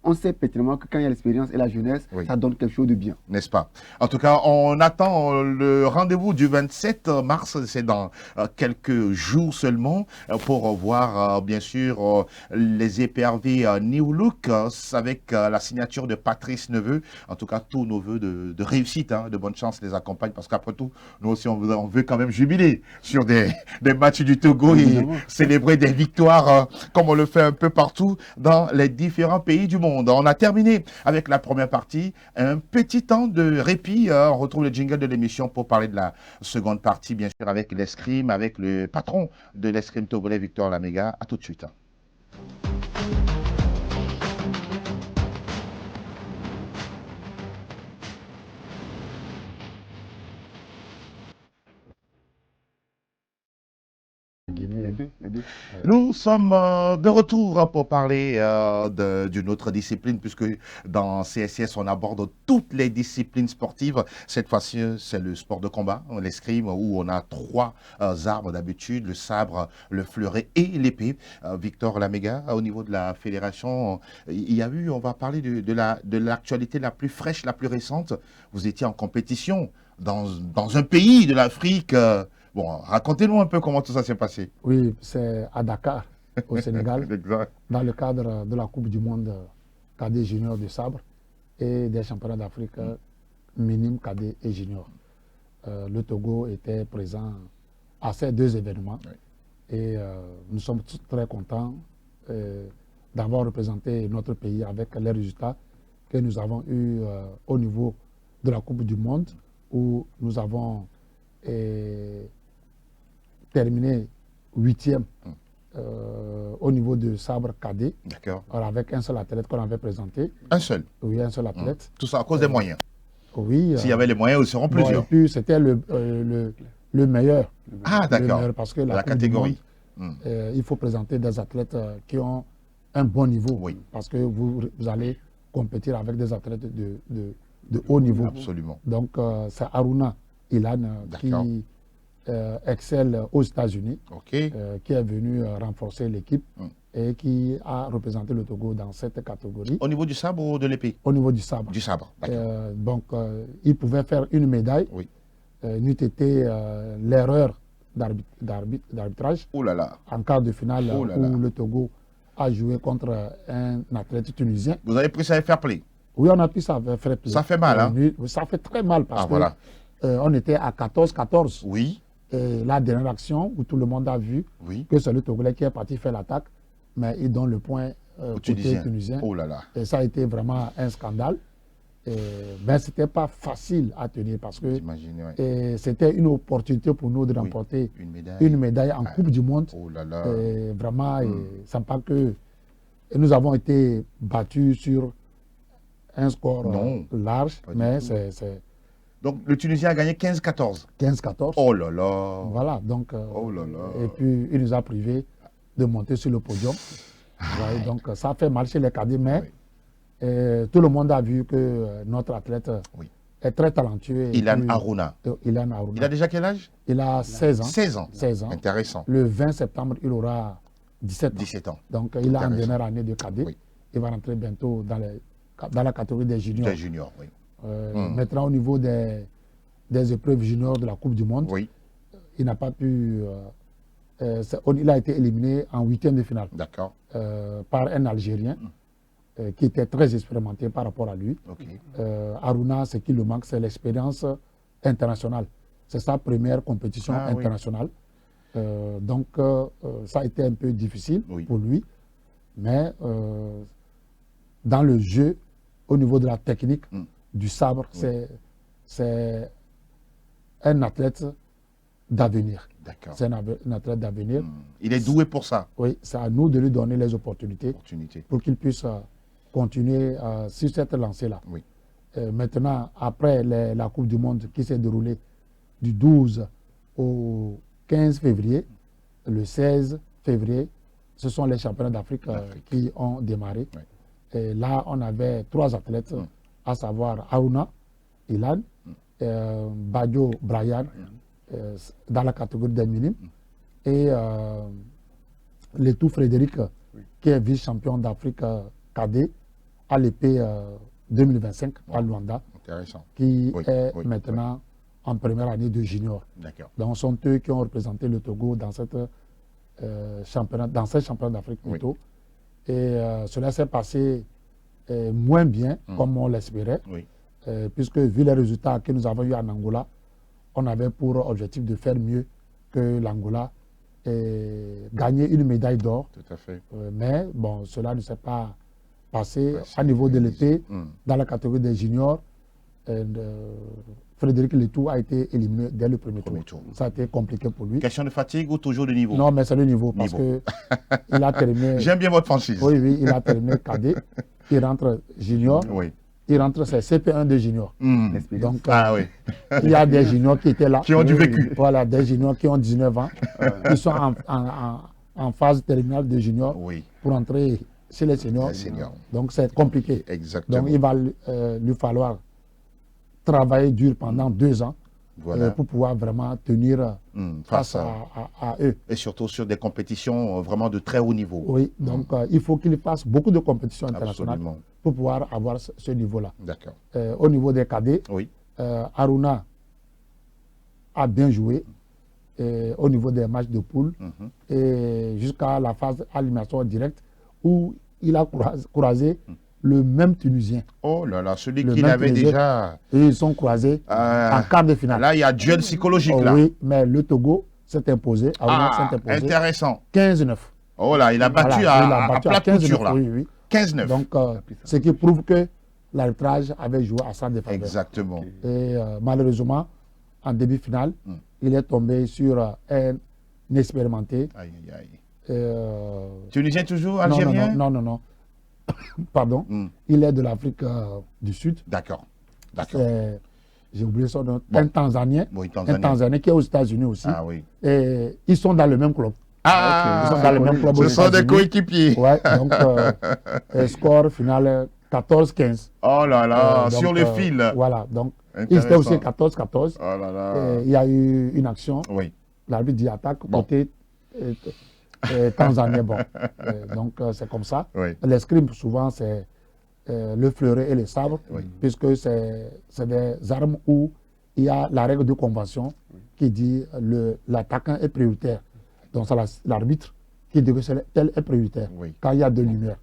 Speaker 2: on sait pertinemment que quand il y a l'expérience et la jeunesse, ça donne quelque chose de bien.
Speaker 1: N'est-ce pas? En tout cas, on attend le rendez-vous du 27 mars, c'est dans quelques jours seulement, pour voir bien sûr les éperviers New Look avec la signature de Patrice Neveu. En tout cas, tous nos voeux de réussite, hein, de bonne chance les accompagnent, parce qu'après tout, nous aussi, on veut quand même jubiler sur des matchs du Togo et célébrer des victoires comme on le fait un peu partout dans les différents pays du monde. On a terminé avec la première partie. Un petit temps de répit. On retrouve le jingle de l'émission pour parler de la seconde partie, bien sûr, avec l'escrime, avec le patron de l'escrime togolais, Victor Lamega. À tout de suite. Nous sommes de retour pour parler d'une autre discipline, puisque dans CSIS, on aborde toutes les disciplines sportives. Cette fois-ci, c'est le sport de combat, l'escrime, où on a trois armes d'habitude, le sabre, le fleuret et l'épée. Victor Lamega, au niveau de la fédération, il y a eu, on va parler de l'actualité la plus fraîche, la plus récente. Vous étiez en compétition dans un pays de l'Afrique. Bon, racontez-nous un peu comment tout ça s'est passé.
Speaker 3: Oui, c'est à Dakar, au Sénégal,
Speaker 1: Exact.
Speaker 3: dans le cadre de la Coupe du Monde cadet junior de sabre et des championnats d'Afrique minimes cadet et junior. Le Togo était présent à ces deux événements et nous sommes tous très contents d'avoir représenté notre pays avec les résultats que nous avons eus au niveau de la Coupe du Monde, où nous avons terminé 8e au niveau de sabre cadet.
Speaker 1: D'accord.
Speaker 3: Avec un seul athlète qu'on avait présenté.
Speaker 1: Un seul?
Speaker 3: Oui, un seul athlète.
Speaker 1: Tout ça à cause des moyens?
Speaker 3: Oui.
Speaker 1: S'il y avait les moyens, ils seront plusieurs.
Speaker 3: Et puis c'était le meilleur.
Speaker 1: Ah, d'accord.
Speaker 3: Parce que la
Speaker 1: catégorie.
Speaker 3: il faut présenter des athlètes qui ont un bon niveau.
Speaker 1: Oui.
Speaker 3: Parce que vous allez compétir avec des athlètes de haut niveau.
Speaker 1: Absolument.
Speaker 3: Donc, c'est Haruna Ilan
Speaker 1: D'accord.
Speaker 3: qui excelle aux États-Unis,
Speaker 1: OK.
Speaker 3: qui est venu renforcer l'équipe
Speaker 1: Mm.
Speaker 3: et qui a représenté le Togo dans cette catégorie.
Speaker 1: Au niveau du sabre ou de l'épée?
Speaker 3: Au niveau du sabre.
Speaker 1: Du sabre, d'accord.
Speaker 3: Donc, il pouvait faire une médaille.
Speaker 1: Oui.
Speaker 3: N'eût été l'erreur d'arbitrage
Speaker 1: Oh là là.
Speaker 3: en quart de finale
Speaker 1: Oh là
Speaker 3: où
Speaker 1: là.
Speaker 3: le Togo a joué contre un athlète tunisien.
Speaker 1: Vous avez pris ça avec fair play?
Speaker 3: Oui, on a pu ça faire plaisir.
Speaker 1: Ça fait mal, hein?
Speaker 3: Ça fait très mal parce
Speaker 1: Ah,
Speaker 3: que
Speaker 1: voilà.
Speaker 3: on était à 14-14.
Speaker 1: Oui,
Speaker 3: Et la dernière action où tout le monde a vu
Speaker 1: oui.
Speaker 3: que c'est le Togolais qui est parti faire l'attaque, mais il donne le point
Speaker 1: Au
Speaker 3: côté
Speaker 1: Tunisien.
Speaker 3: tunisien.
Speaker 1: Oh là là.
Speaker 3: Et ça a été vraiment un scandale. Mais ce n'était pas facile à tenir parce que
Speaker 1: J'imagine, ouais.
Speaker 3: c'était une opportunité pour nous de
Speaker 1: Oui.
Speaker 3: remporter
Speaker 1: Une médaille.
Speaker 3: une médaille en Coupe du Monde.
Speaker 1: Oh là là.
Speaker 3: Vraiment, sans pas que et nous avons été battus sur un score
Speaker 1: Non,
Speaker 3: large,
Speaker 1: pas du
Speaker 3: mais
Speaker 1: tout.
Speaker 3: c'est
Speaker 1: Donc le Tunisien a gagné 15-14.
Speaker 3: 15-14.
Speaker 1: Oh là là.
Speaker 3: Voilà, donc,
Speaker 1: Oh là là.
Speaker 3: et puis il nous a privés de monter sur le podium. Ouais, donc ça a fait mal chez les cadets, mais tout le monde a vu que notre athlète
Speaker 1: Oui.
Speaker 3: est très talentueux. et
Speaker 1: Ilan
Speaker 3: puis-
Speaker 1: Haruna.
Speaker 3: Ilan Haruna.
Speaker 1: Il a déjà quel âge?
Speaker 3: Il a 16 ans.
Speaker 1: 16 ans.
Speaker 3: 16 ans.
Speaker 1: Intéressant.
Speaker 3: Le 20 septembre, il aura 17 ans.
Speaker 1: 17 ans.
Speaker 3: Donc il est en
Speaker 1: Intéressant.
Speaker 3: dernière année de cadet.
Speaker 1: Oui.
Speaker 3: Il va rentrer bientôt dans la catégorie des juniors.
Speaker 1: Des juniors, oui.
Speaker 3: Maintenant, au niveau des épreuves juniors de la Coupe du Monde,
Speaker 1: Oui,
Speaker 3: il n'a pas pu. Il a été éliminé en huitième de finale
Speaker 1: d'accord.
Speaker 3: par un Algérien qui était très expérimenté par rapport à lui.
Speaker 1: OK.
Speaker 3: Haruna, ce qui lui manque, c'est l'expérience internationale. C'est sa première compétition
Speaker 1: Ah, oui.
Speaker 3: internationale. Donc, ça a été un peu difficile
Speaker 1: Oui.
Speaker 3: pour lui. Mais dans le jeu, au niveau de la technique, du sabre, c'est un athlète d'avenir.
Speaker 1: D'accord.
Speaker 3: C'est un athlète d'avenir.
Speaker 1: Il est doué pour ça.
Speaker 3: Oui, c'est à nous de lui donner les opportunités
Speaker 1: Opportunité.
Speaker 3: pour qu'il puisse continuer sur cette lancée-là.
Speaker 1: Oui.
Speaker 3: Maintenant, après la Coupe du Monde qui s'est déroulée du 12 au 15 février, le 16 février, ce sont les championnats d'Afrique qui ont démarré.
Speaker 1: Oui.
Speaker 3: Et là, on avait 3 athlètes, à savoir Haruna Ilan, Badio Brian, dans la catégorie des minimes, et Letou Frédéric, qui est vice-champion d'Afrique cadet à l'épée 2025 à Luanda,
Speaker 1: Intéressant.
Speaker 3: qui
Speaker 1: Oui,
Speaker 3: est
Speaker 1: oui,
Speaker 3: maintenant en première année de junior.
Speaker 1: D'accord.
Speaker 3: Donc, ce sont eux qui ont représenté le Togo dans cette championnat d'Afrique
Speaker 1: Oui.
Speaker 3: plutôt. Et cela s'est passé moins bien, comme on l'espérait,
Speaker 1: Oui.
Speaker 3: puisque vu les résultats que nous avons eu en Angola, on avait pour objectif de faire mieux que l'Angola et gagner une médaille d'or.
Speaker 1: Tout à fait.
Speaker 3: Mais bon, cela ne s'est pas passé.
Speaker 1: Merci.
Speaker 3: À niveau de l'épée,
Speaker 1: Mm.
Speaker 3: dans la catégorie des juniors, Frédéric Letou a été éliminé dès le premier
Speaker 1: Premier
Speaker 3: tour.
Speaker 1: tour.
Speaker 3: Ça a été compliqué pour lui.
Speaker 1: Question de fatigue ou toujours de niveau?
Speaker 3: Non, mais c'est le niveau parce
Speaker 1: Niveau.
Speaker 3: que il a terminé.
Speaker 1: J'aime bien votre franchise.
Speaker 3: Oui, oui, il a terminé cadet. Il rentre junior.
Speaker 1: Oui.
Speaker 3: Il rentre c'est CP1 de junior.
Speaker 1: Mm.
Speaker 2: L'expérience.
Speaker 3: Donc,
Speaker 1: Ah oui.
Speaker 3: il y a des juniors qui étaient là.
Speaker 1: Qui ont du vécu.
Speaker 3: Voilà, des juniors qui ont 19 ans. Qui sont en phase terminale de junior
Speaker 1: Oui.
Speaker 3: pour entrer chez les seniors.
Speaker 1: Les seniors.
Speaker 3: Donc, c'est compliqué.
Speaker 1: Exactement.
Speaker 3: Donc, il va lui falloir travailler dur pendant 2 ans
Speaker 1: Voilà.
Speaker 3: pour pouvoir vraiment tenir face
Speaker 1: Face
Speaker 3: à eux.
Speaker 1: Et surtout sur des compétitions vraiment de très haut niveau.
Speaker 3: Oui, donc il faut qu'il fasse beaucoup de compétitions internationales
Speaker 1: Absolument.
Speaker 3: pour pouvoir avoir ce niveau-là.
Speaker 1: D'accord.
Speaker 3: Au niveau des cadets,
Speaker 1: Oui.
Speaker 3: Haruna a bien joué au niveau des matchs de poule et jusqu'à la phase élimination directe où il a croisé le même Tunisien.
Speaker 1: Oh là là, celui
Speaker 3: Le
Speaker 1: qu'il
Speaker 3: même
Speaker 1: avait
Speaker 3: Tunisien.
Speaker 1: déjà.
Speaker 3: Et ils sont croisés en quart de finale.
Speaker 1: Là, il y a duel psychologique
Speaker 3: Oh
Speaker 1: là.
Speaker 3: oui, mais le Togo s'est imposé. Haruna
Speaker 1: Ah,
Speaker 3: s'est imposé
Speaker 1: intéressant.
Speaker 3: 15-9.
Speaker 1: Oh là, il a battu
Speaker 3: Voilà, il
Speaker 1: à
Speaker 3: a battu
Speaker 1: plat
Speaker 3: à 15-9.
Speaker 1: couture là.
Speaker 3: Oui, oui.
Speaker 1: 15-9.
Speaker 3: Donc, ce qui prouve que l'arbitrage avait joué à sa défaveur.
Speaker 1: Exactement.
Speaker 3: Et malheureusement, en demi-finale, il est tombé sur un expérimenté.
Speaker 1: Aïe, aïe, aïe.
Speaker 3: euh,
Speaker 1: Tunisien toujours,
Speaker 3: non,
Speaker 1: algérien?
Speaker 3: non. Pardon. Il est de l'Afrique du Sud.
Speaker 1: D'accord. D'accord.
Speaker 3: J'ai oublié son nom.
Speaker 1: Bon.
Speaker 3: Un Tanzanien.
Speaker 1: Oui,
Speaker 3: Un Tanzanien qui est aux États-Unis aussi.
Speaker 1: Ah oui.
Speaker 3: Et ils sont dans le même club.
Speaker 1: Ah,
Speaker 3: Ils sont dans le même club aux
Speaker 1: ce sont des
Speaker 3: États-Unis.
Speaker 1: coéquipiers.
Speaker 3: Ouais, donc, score final 14-15.
Speaker 1: Oh là là,
Speaker 3: Donc,
Speaker 1: sur le fil.
Speaker 3: Voilà, donc ils étaient aussi
Speaker 1: Intéressant.
Speaker 3: 14-14.
Speaker 1: Oh là là.
Speaker 3: Il y a eu une action.
Speaker 1: Oui,
Speaker 3: L'arbitre dit attaque
Speaker 1: Bon.
Speaker 3: côté tanzanien. Bon. Donc c'est comme ça.
Speaker 1: oui.
Speaker 3: L'escrime, souvent, c'est le fleuret et le sabre,
Speaker 1: Oui.
Speaker 3: puisque c'est des armes où il y a la règle de convention qui dit l'attaquant est prioritaire. Donc c'est l'arbitre qui dit que tel est prioritaire
Speaker 1: Oui.
Speaker 3: quand il y a de lumière.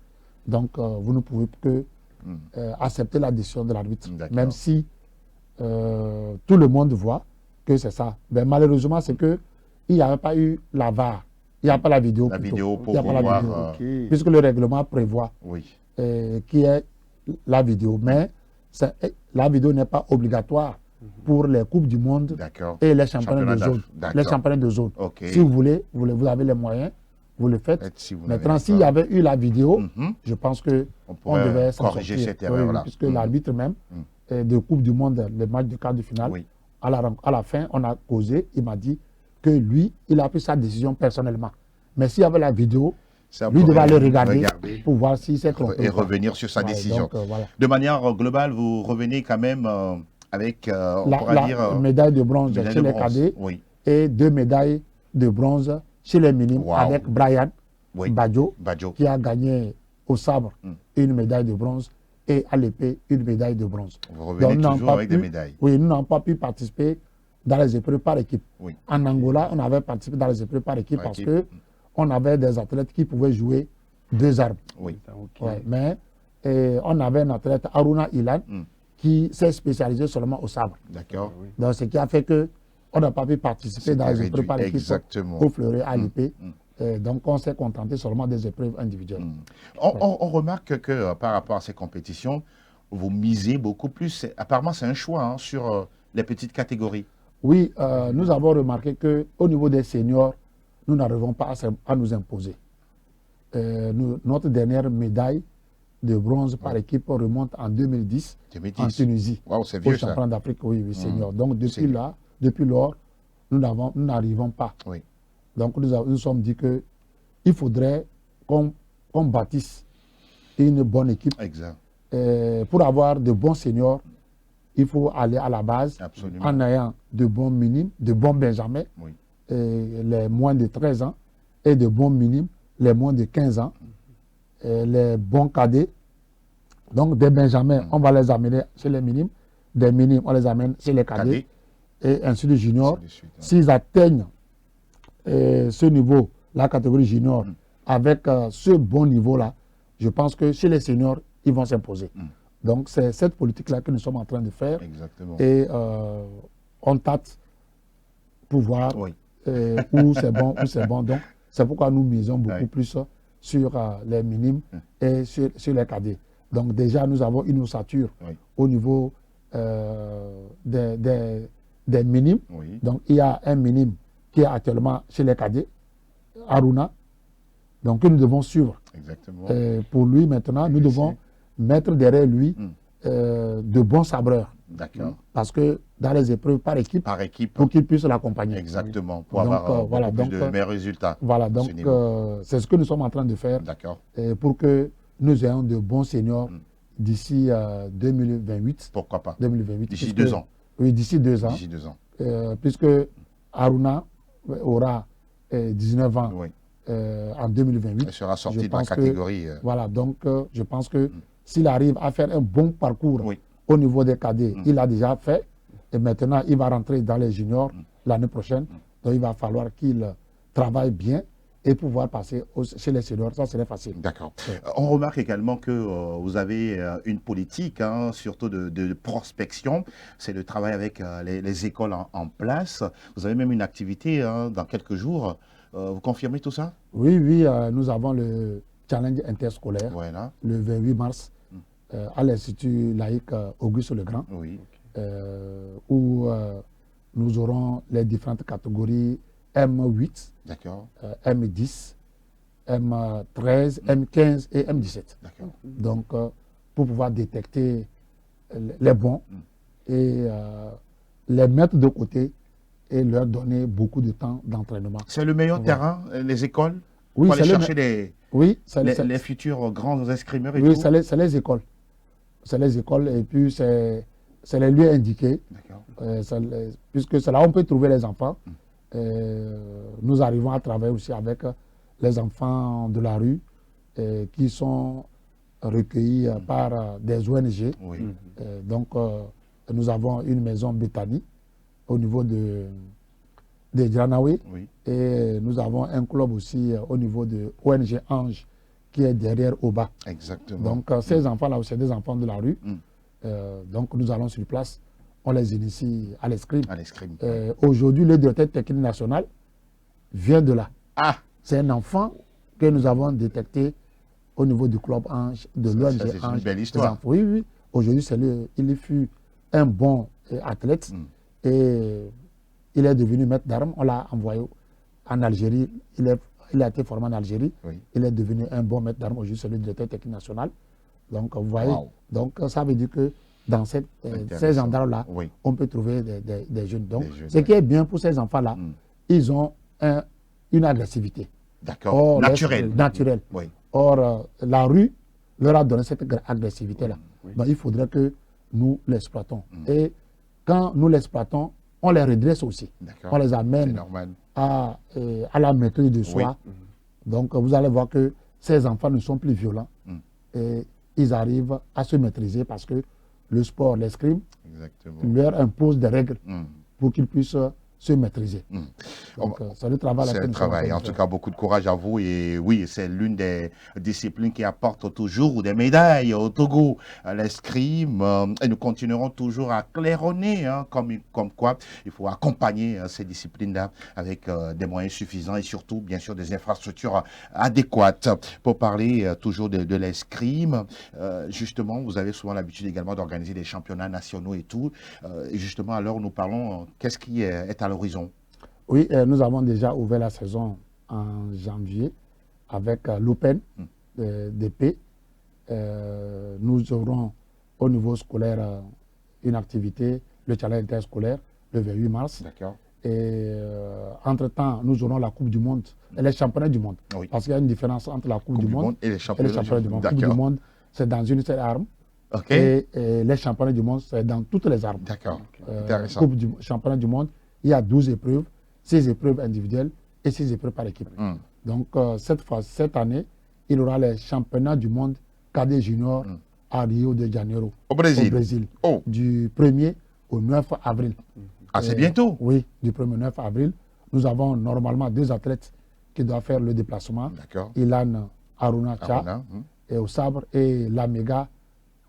Speaker 3: Donc vous ne pouvez que accepter la décision de l'arbitre,
Speaker 1: D'accord.
Speaker 3: même si tout le monde voit que c'est ça. Mais malheureusement, c'est que il n'y avait pas eu la VAR. Il n'y a pas la vidéo.
Speaker 1: La
Speaker 3: plutôt.
Speaker 1: vidéo
Speaker 3: Il
Speaker 1: pour
Speaker 3: n'y a pas la
Speaker 1: pouvoir.
Speaker 3: vidéo.
Speaker 2: Ok.
Speaker 3: Puisque le règlement prévoit
Speaker 1: Oui,
Speaker 3: qui est la vidéo. Mais la vidéo n'est pas obligatoire pour les Coupes du Monde
Speaker 1: d'accord.
Speaker 3: et les championnats de
Speaker 1: Championnat
Speaker 3: zone.
Speaker 1: d'accord.
Speaker 3: Les championnats de zone.
Speaker 1: Ok.
Speaker 3: Si vous voulez, vous avez les moyens, vous le faites.
Speaker 1: Peut-être si vous n'avez
Speaker 3: Maintenant,
Speaker 1: pas.
Speaker 3: s'il y avait eu la vidéo,
Speaker 1: Mhm.
Speaker 3: je pense que
Speaker 1: On
Speaker 3: on
Speaker 1: pourrait
Speaker 3: devait s'en
Speaker 1: corriger
Speaker 3: sortir.
Speaker 1: cette erreur-là.
Speaker 3: Puisque
Speaker 1: Mhm.
Speaker 3: l'arbitre même de Coupe du Monde, les matchs de quart de finale,
Speaker 1: Oui.
Speaker 3: à la fin, on a causé, il m'a dit que lui, il a pris sa décision personnellement. Mais s'il y avait la vidéo,
Speaker 1: Ça
Speaker 3: lui devait
Speaker 1: pourrait
Speaker 3: aller regarder
Speaker 1: pour
Speaker 3: pour voir si c'est trompé.
Speaker 1: et
Speaker 3: ou pas.
Speaker 1: revenir sur sa
Speaker 3: Ouais,
Speaker 1: décision.
Speaker 3: donc, voilà.
Speaker 1: De manière globale, vous revenez quand même avec, on
Speaker 3: La
Speaker 1: pourra dire,
Speaker 3: médaille de bronze
Speaker 1: médaille
Speaker 3: chez
Speaker 1: de
Speaker 3: les
Speaker 1: bronze.
Speaker 3: cadets
Speaker 1: Oui,
Speaker 3: et 2 médailles de bronze chez les minimes
Speaker 1: Wow.
Speaker 3: avec Brian
Speaker 1: oui.
Speaker 3: Badjo
Speaker 1: Badjo.
Speaker 3: qui a gagné au sabre une médaille de bronze et à l'épée une médaille de bronze.
Speaker 1: Vous revenez
Speaker 3: nous n'avons
Speaker 1: toujours
Speaker 3: pas
Speaker 1: avec des
Speaker 3: pu-
Speaker 1: médailles.
Speaker 3: Oui, nous n'avons pas pu participer dans les épreuves par équipe.
Speaker 1: Oui.
Speaker 3: En Angola, on avait participé dans les épreuves par équipe
Speaker 1: Par
Speaker 3: parce
Speaker 1: équipe.
Speaker 3: que on avait des athlètes qui pouvaient jouer 2 armes.
Speaker 1: Oui.
Speaker 2: Ok.
Speaker 3: Ouais, mais on avait un athlète, Aruna Ilan, qui s'est spécialisé seulement au sabre.
Speaker 1: D'accord.
Speaker 3: Donc, ce qui a fait que on n'a pas pu participer dans les
Speaker 1: C'était
Speaker 3: épreuves par
Speaker 1: réduit.
Speaker 3: équipe
Speaker 1: Exactement.
Speaker 3: au fleuret, à l'épée. Donc, on s'est contenté seulement des épreuves individuelles.
Speaker 1: On remarque que par rapport à ces compétitions, vous misez beaucoup plus. Apparemment, c'est un choix hein, sur les petites catégories.
Speaker 3: Oui, nous avons remarqué qu'au niveau des seniors, nous n'arrivons pas à nous imposer. Notre dernière médaille de bronze par équipe remonte en 2010,
Speaker 1: 2010.
Speaker 3: en Tunisie,
Speaker 1: Waouh, c'est
Speaker 3: au
Speaker 1: vieux ça.
Speaker 3: championnat d'Afrique, oui, senior. Donc
Speaker 1: C'est vieux.
Speaker 3: depuis lors, nous n'arrivons pas.
Speaker 1: Oui.
Speaker 3: Donc nous sommes dit qu'il faudrait qu'on bâtisse une bonne équipe.
Speaker 1: Exact.
Speaker 3: Pour avoir de bons seniors, il faut aller à la base
Speaker 1: Absolument.
Speaker 3: en ayant de bons minimes, de bons benjamins,
Speaker 1: Oui.
Speaker 3: les moins de 13 ans, et de bons minimes, les moins de 15 ans, les bons cadets. Donc des benjamins, on va les amener chez les minimes, des minimes, on les amène chez les cadets, et ainsi de juniors.
Speaker 1: Ainsi de suite, hein.
Speaker 3: S'ils atteignent ce niveau, la catégorie junior, avec ce bon niveau-là, je pense que chez les seniors, ils vont s'imposer. Donc c'est cette politique-là que nous sommes en train de faire.
Speaker 1: Exactement.
Speaker 3: Et on tâte pour voir
Speaker 1: Oui.
Speaker 3: où c'est bon, où c'est bon. Donc, c'est pourquoi nous misons beaucoup
Speaker 1: Oui.
Speaker 3: plus sur les minimes et sur les cadets. Donc, déjà, nous avons une ossature
Speaker 1: Oui.
Speaker 3: au niveau des minimes.
Speaker 1: Oui.
Speaker 3: Donc, il y a un minime qui est actuellement chez les cadets, Aruna, donc que nous devons suivre.
Speaker 1: Exactement.
Speaker 3: Pour lui, maintenant, nous devons mettre derrière lui de bons sabreurs.
Speaker 1: D'accord.
Speaker 3: Parce que dans les épreuves par équipe,
Speaker 1: Par équipe.
Speaker 3: pour qu'ils puissent l'accompagner.
Speaker 1: Exactement. Pour
Speaker 3: Donc,
Speaker 1: avoir
Speaker 3: voilà,
Speaker 1: beaucoup plus
Speaker 3: donc,
Speaker 1: de meilleurs résultats.
Speaker 3: Voilà,
Speaker 1: à ce
Speaker 3: donc
Speaker 1: niveau.
Speaker 3: c'est ce que nous sommes en train de faire
Speaker 1: D'accord.
Speaker 3: pour que nous ayons de bons seniors d'ici 2028.
Speaker 1: Pourquoi pas.
Speaker 3: 2028
Speaker 1: D'ici
Speaker 3: puisque-
Speaker 1: 2 ans.
Speaker 3: Oui, d'ici 2 ans.
Speaker 1: D'ici 2 ans.
Speaker 3: Puisque Aruna aura 19 ans
Speaker 1: Oui.
Speaker 3: en 2028.
Speaker 1: Elle sera
Speaker 3: Je
Speaker 1: sortie de la
Speaker 3: pense que-
Speaker 1: catégorie.
Speaker 3: Voilà, donc je pense que s'il arrive à faire un bon parcours
Speaker 1: Oui.
Speaker 3: au niveau des cadets, il a déjà fait. Et maintenant, il va rentrer dans les juniors l'année prochaine. Donc, il va falloir qu'il travaille bien et pouvoir passer chez les seniors. Ça serait facile.
Speaker 1: D'accord.
Speaker 3: Ouais.
Speaker 1: On remarque également que vous avez une politique, hein, surtout de prospection. C'est le travail avec les écoles en place. Vous avez même une activité hein, dans quelques jours. Vous confirmez tout ça?
Speaker 3: Oui, oui, nous avons le challenge interscolaire
Speaker 1: Voilà.
Speaker 3: le 28 mars à l'Institut laïque Auguste Legrand,
Speaker 1: Oui.
Speaker 3: où nous aurons les différentes catégories M8,
Speaker 1: D'accord.
Speaker 3: M10, M13, M15 et M17.
Speaker 1: D'accord.
Speaker 3: Donc, pour pouvoir détecter les bons et les mettre de côté et leur donner beaucoup de temps d'entraînement.
Speaker 1: C'est le meilleur
Speaker 3: Voilà.
Speaker 1: terrain, les écoles,
Speaker 3: Oui,
Speaker 1: pour aller
Speaker 3: c'est
Speaker 1: chercher les,
Speaker 3: oui,
Speaker 1: les futurs grands escrimeurs et
Speaker 3: oui,
Speaker 1: tout.
Speaker 3: c'est les écoles. C'est les écoles et puis c'est les lieux indiqués.
Speaker 1: D'accord.
Speaker 3: Puisque c'est là où on peut trouver les enfants. Nous arrivons à travailler aussi avec les enfants de la rue qui sont recueillis par des ONG.
Speaker 1: Oui.
Speaker 3: Donc, nous avons une maison Bethany au niveau de Djanawe
Speaker 1: Oui.
Speaker 3: et nous avons un club aussi au niveau de ONG Ange qui est derrière Oba.
Speaker 1: Exactement.
Speaker 3: Donc, ces enfants-là, c'est des enfants de la rue.
Speaker 1: Mm.
Speaker 3: Donc, nous allons sur place, on les initie à l'escrime.
Speaker 1: À l'escrime.
Speaker 3: Aujourd'hui, le directeur technique national vient de là.
Speaker 1: Ah,
Speaker 3: C'est un enfant que nous avons détecté au niveau du club Ange, de
Speaker 1: ça,
Speaker 3: l'ONG
Speaker 1: c'est une
Speaker 3: Ange.
Speaker 1: belle
Speaker 3: Des
Speaker 1: histoire.
Speaker 3: enfants. Oui, oui. Aujourd'hui, il fut un bon athlète et il est devenu maître d'armes. On l'a envoyé en Algérie. Il a été formé en Algérie.
Speaker 1: Oui.
Speaker 3: Il est devenu un bon maître d'armes. Aujourd'hui, c'est le directeur technique national. Donc, vous voyez,
Speaker 1: Wow.
Speaker 3: donc, ça veut dire que dans ces
Speaker 1: Intéressant.
Speaker 3: endroits-là,
Speaker 1: Oui.
Speaker 3: on peut trouver des jeunes. Donc,
Speaker 1: Des jeunes,
Speaker 3: ce qui est bien pour ces enfants-là,
Speaker 1: Mm.
Speaker 3: ils ont une agressivité.
Speaker 1: D'accord.
Speaker 3: Or,
Speaker 1: Naturel.
Speaker 3: naturelle.
Speaker 1: Oui.
Speaker 3: Or, la rue leur a donné cette agressivité-là. Donc, il faudrait que nous l'exploitons. Et quand nous l'exploitons, on les redresse aussi.
Speaker 1: D'accord.
Speaker 3: On les
Speaker 1: C'est
Speaker 3: amène
Speaker 1: normal.
Speaker 3: à la maîtrise de soi. Donc, vous allez voir que ces enfants ne sont plus violents. Et ils arrivent à se maîtriser parce que le sport, l'escrime,
Speaker 1: Exactement.
Speaker 3: leur impose des règles
Speaker 1: Mm.
Speaker 3: pour qu'ils puissent se maîtriser.
Speaker 1: Mm.
Speaker 3: Donc, c'est le travail.
Speaker 1: C'est
Speaker 3: que
Speaker 1: un
Speaker 3: nous sommes
Speaker 1: travail.
Speaker 3: train
Speaker 1: En
Speaker 3: de
Speaker 1: tout
Speaker 3: faire.
Speaker 1: cas, beaucoup de courage à vous. Et oui, c'est l'une des disciplines qui apporte toujours des médailles au Togo, à l'escrime. Et nous continuerons toujours à claironner, hein, comme quoi il faut accompagner ces disciplines-là avec des moyens suffisants et surtout, bien sûr, des infrastructures adéquates. Pour parler toujours de l'escrime, justement, vous avez souvent l'habitude également d'organiser des championnats nationaux et tout. Et justement, alors nous parlons, qu'est-ce qui est à l'horizon?
Speaker 3: Oui, nous avons déjà ouvert la saison en janvier avec l'Open d'épée. Nous aurons au niveau scolaire une activité, le challenge interscolaire, le 28 mars.
Speaker 1: D'accord.
Speaker 3: Et entre-temps, nous aurons la Coupe du Monde et les championnats du monde.
Speaker 1: Oui.
Speaker 3: Parce qu'il y a une différence entre la Coupe du Monde
Speaker 1: et les
Speaker 3: et
Speaker 1: championnats,
Speaker 3: les championnats du monde. La Coupe du
Speaker 1: D'accord.
Speaker 3: monde, c'est dans une seule arme.
Speaker 1: Ok.
Speaker 3: Et les championnats du monde, c'est dans toutes les armes.
Speaker 1: D'accord. Intéressant.
Speaker 3: Championnat du monde, il y a 12 épreuves, 6 épreuves individuelles et 6 épreuves par équipe. Donc, cette année, il y aura les championnats du monde cadet junior à Rio de Janeiro,
Speaker 1: Au Brésil. Oh.
Speaker 3: du 1er au 9 avril.
Speaker 1: Ah, c'est bientôt.
Speaker 3: Oui, du 1er au 9 avril. Nous avons normalement 2 athlètes qui doivent faire le déplacement.
Speaker 1: D'accord.
Speaker 3: Ilan Aruna Cha
Speaker 1: Aruna,
Speaker 3: et au sabre et l'Améga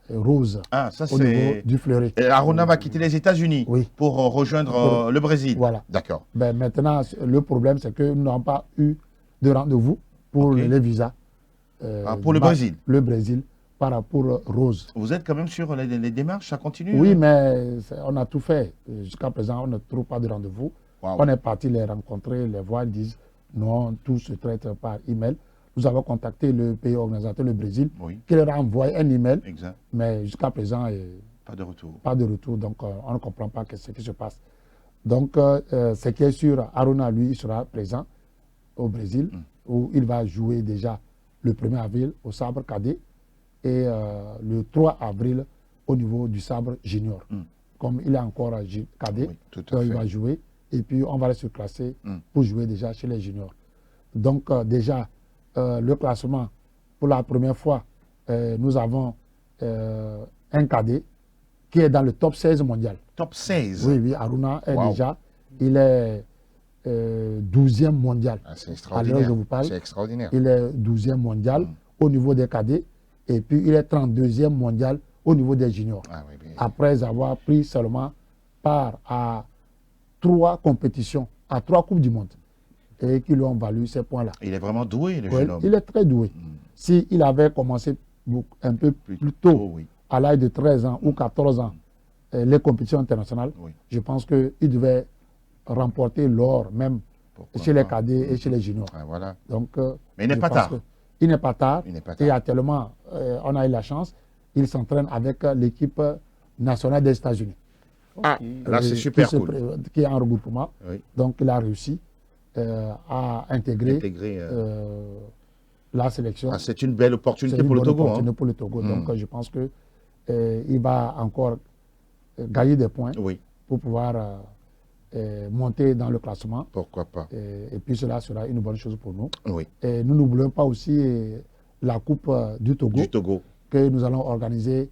Speaker 3: Rose
Speaker 1: Ah, ça
Speaker 3: au niveau
Speaker 1: c'est.
Speaker 3: du fleuret.
Speaker 1: Et Aruna va quitter les États-Unis
Speaker 3: Oui.
Speaker 1: pour rejoindre le Brésil.
Speaker 3: Voilà.
Speaker 1: D'accord.
Speaker 3: Ben, maintenant, le problème, c'est que nous n'avons pas eu de rendez-vous pour
Speaker 1: Ok.
Speaker 3: les visas.
Speaker 1: Pour le Brésil.
Speaker 3: Le Brésil, par rapport à Rose.
Speaker 1: Vous êtes quand même sur les démarches, ça continue?
Speaker 3: Oui,
Speaker 1: hein?
Speaker 3: mais on a tout fait. Jusqu'à présent, on ne trouve pas de rendez-vous.
Speaker 1: Waouh.
Speaker 3: On est parti les rencontrer, les voir, ils disent non, tout se traite par email. Nous avons contacté le pays organisateur, le Brésil,
Speaker 1: Oui,
Speaker 3: qui leur a envoyé un email,
Speaker 1: exact.
Speaker 3: mais jusqu'à présent,
Speaker 1: Pas de retour.
Speaker 3: pas de retour. Donc, on ne comprend pas ce qui se passe. Donc, ce qui est sûr, Aruna, lui, il sera présent au Brésil, où il va jouer déjà le 1er avril au sabre cadet et le 3 avril au niveau du sabre junior. Comme il est encore cadet,
Speaker 1: Oui, tout à
Speaker 3: il
Speaker 1: fait.
Speaker 3: va jouer et puis on va le surclasser pour jouer déjà chez les juniors. Donc, déjà, le classement, pour la première fois, nous avons un cadet qui est dans le top 16 mondial.
Speaker 1: Top 16.
Speaker 3: Oui, oui, Aruna est
Speaker 1: Wow.
Speaker 3: déjà, il est 12e mondial.
Speaker 1: Ah, c'est
Speaker 3: À l'heure
Speaker 1: extraordinaire.
Speaker 3: où je vous parle,
Speaker 1: C'est extraordinaire.
Speaker 3: il est 12e mondial au niveau des cadets et puis il est 32e mondial au niveau des juniors.
Speaker 1: Ah, oui, oui.
Speaker 3: Après avoir pris seulement part à 3 compétitions, à 3 Coupes du Monde et qui lui ont valu ces points-là.
Speaker 1: Il est vraiment doué, le
Speaker 3: Ouais,
Speaker 1: jeune homme.
Speaker 3: il est très doué. S'il avait commencé un peu plus tôt,
Speaker 1: oui.
Speaker 3: à l'âge de 13 ans ou 14 ans, les compétitions internationales,
Speaker 1: Oui.
Speaker 3: je pense qu'il devait remporter l'or même
Speaker 1: Pourquoi
Speaker 3: chez les
Speaker 1: pas.
Speaker 3: cadets et chez les juniors.
Speaker 1: Ah, voilà.
Speaker 3: Donc,
Speaker 1: Mais il n'est
Speaker 3: je
Speaker 1: pas
Speaker 3: pense
Speaker 1: tard.
Speaker 3: que il n'est pas tard.
Speaker 1: Il n'est pas
Speaker 3: Et
Speaker 1: tard.
Speaker 3: actuellement, on a eu la chance, il s'entraîne avec l'équipe nationale des États-Unis.
Speaker 1: Ah, là, c'est super cool.
Speaker 3: Qui est en regroupement.
Speaker 1: Oui.
Speaker 3: Donc, il a réussi à intégrer
Speaker 1: Intégrer,
Speaker 3: la sélection.
Speaker 1: Ah, c'est une belle opportunité
Speaker 3: C'est une
Speaker 1: pour le
Speaker 3: bonne
Speaker 1: Togo.
Speaker 3: opportunité pour le Togo. Donc, je pense que il va encore gagner des points
Speaker 1: Oui,
Speaker 3: pour pouvoir monter dans le classement.
Speaker 1: pourquoi pas.
Speaker 3: Et puis, cela sera une bonne chose pour nous.
Speaker 1: Oui,
Speaker 3: Et nous n'oublions pas aussi la Coupe du Togo
Speaker 1: du Togo.
Speaker 3: que nous allons organiser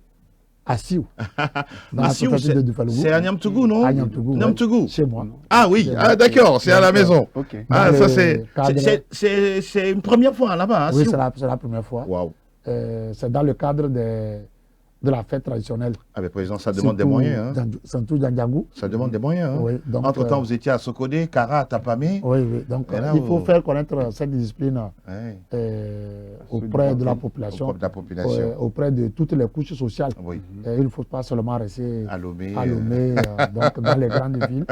Speaker 3: à Siou. Dans
Speaker 1: Ah, Siou,
Speaker 3: l'association de Dufalougou.
Speaker 1: c'est à Niamtougou, non?
Speaker 3: À Niamtougou.
Speaker 1: Niamtougou.
Speaker 3: Chez moi.
Speaker 1: Ah oui,
Speaker 3: Chez
Speaker 1: ah,
Speaker 3: moi.
Speaker 1: d'accord, c'est à la maison.
Speaker 2: Ok.
Speaker 1: Ah,
Speaker 3: Dans
Speaker 1: ça
Speaker 3: le cadre-
Speaker 1: c'est une première fois là-bas, hein,
Speaker 3: Oui,
Speaker 1: Siou.
Speaker 3: c'est la première fois.
Speaker 1: Waouh.
Speaker 3: C'est dans le cadre de la fête traditionnelle.
Speaker 1: Ah, mais président, ça demande des moyens. Hein.
Speaker 3: Surtout Djandjangou.
Speaker 1: Ça demande des moyens. Hein.
Speaker 3: Oui, donc,
Speaker 1: Entre-temps, vous étiez à Sokone, Kara, Tapamé.
Speaker 3: Oui, oui. Donc,
Speaker 1: Et là,
Speaker 3: il faut
Speaker 1: vous-
Speaker 3: faire connaître cette discipline
Speaker 1: Ouais,
Speaker 3: auprès de la population,
Speaker 1: auprès de la population.
Speaker 3: auprès de toutes les couches sociales.
Speaker 1: Oui,
Speaker 3: Il ne faut pas seulement rester
Speaker 1: à Lomé.
Speaker 3: à Lomé, donc dans les grandes villes.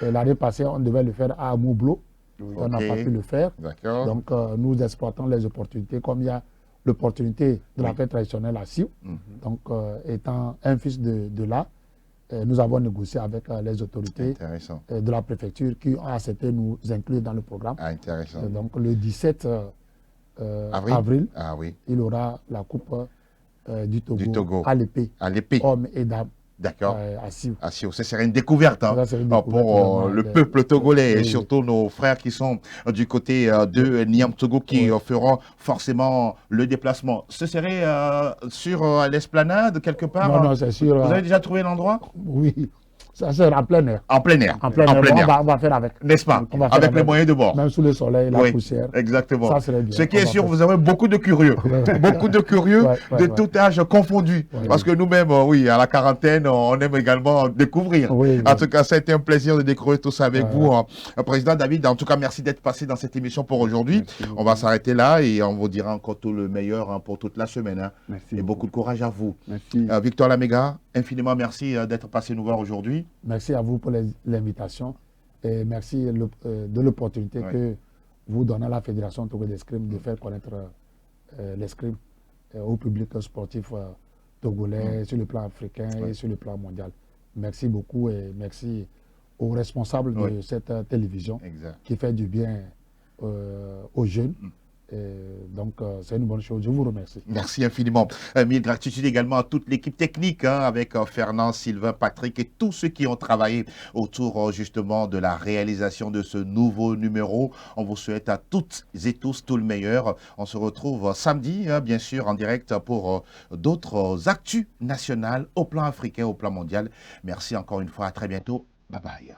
Speaker 3: Et l'année passée, on devait le faire à Moublo. On n'a
Speaker 1: Ok.
Speaker 3: pas pu le faire.
Speaker 1: D'accord.
Speaker 3: Donc, nous exploitons les opportunités, comme il y a l'opportunité de la fête traditionnelle à Siou. Donc, étant un fils de là, nous avons négocié avec les autorités
Speaker 1: Intéressant.
Speaker 3: de la préfecture qui ont accepté de nous inclure dans le programme.
Speaker 1: Ah, intéressant.
Speaker 3: Donc, le 17
Speaker 1: Avril.
Speaker 3: avril,
Speaker 1: Ah oui,
Speaker 3: il aura la Coupe du
Speaker 1: Togo.
Speaker 3: à l'épée,
Speaker 1: à l'épée.
Speaker 3: hommes et dames,
Speaker 1: D'accord.
Speaker 3: à Siou.
Speaker 1: Ah, si, ça serait une découverte hein,
Speaker 3: Ça serait une
Speaker 1: pour
Speaker 3: découverte vraiment
Speaker 1: le
Speaker 3: de-
Speaker 1: peuple togolais et
Speaker 3: Oui,
Speaker 1: surtout nos frères qui sont du côté de Niamtogo qui feront forcément le déplacement. Ce serait sur l'esplanade quelque part
Speaker 3: Non, non, c'est sûr.
Speaker 1: Vous avez déjà trouvé l'endroit
Speaker 3: Oui, ça sera en plein air.
Speaker 1: En plein air.
Speaker 3: En plein air. Bon, on va faire avec.
Speaker 1: N'est-ce pas?
Speaker 3: On va faire
Speaker 1: Avec les moyens de bord.
Speaker 3: Même sous le soleil, la
Speaker 1: Oui,
Speaker 3: poussière.
Speaker 1: exactement.
Speaker 3: Ça serait bien.
Speaker 1: Ce qui
Speaker 3: On
Speaker 1: est
Speaker 3: va
Speaker 1: sûr,
Speaker 3: faire
Speaker 1: vous avez beaucoup de curieux. Beaucoup de curieux de
Speaker 3: Ouais.
Speaker 1: tout âge confondu. Parce que nous-mêmes, oui, à la quarantaine, on aime également découvrir.
Speaker 3: Oui,
Speaker 1: En
Speaker 3: oui.
Speaker 1: tout cas, ça a été un plaisir de découvrir tout ça avec
Speaker 3: Ouais.
Speaker 1: vous, hein. Président David. En tout cas, merci d'être passé dans cette émission pour aujourd'hui. On va s'arrêter là et on vous dira encore tout le meilleur hein, pour toute la semaine. Hein.
Speaker 2: Merci.
Speaker 1: Et beaucoup de courage à vous.
Speaker 2: Merci.
Speaker 1: Victor Lamega, infiniment merci d'être passé nous voir aujourd'hui.
Speaker 3: Merci à vous pour l'invitation et merci de l'opportunité
Speaker 1: Ouais.
Speaker 3: que vous donnez à la Fédération Togo d'escrime de faire connaître l'escrime au public sportif togolais sur le plan africain et sur le plan mondial. Merci beaucoup et merci aux responsables de cette télévision
Speaker 1: Exact.
Speaker 3: qui fait du bien aux jeunes. Donc, c'est une bonne chose. Je vous remercie.
Speaker 1: Merci infiniment. Mille gratitudes également à toute l'équipe technique, hein, avec Fernand, Sylvain, Patrick et tous ceux qui ont travaillé autour justement de la réalisation de ce nouveau numéro. On vous souhaite à toutes et tous tout le meilleur. On se retrouve samedi, hein, bien sûr, en direct pour d'autres actus nationales au plan africain, au plan mondial. Merci encore une fois. À très bientôt. Bye bye.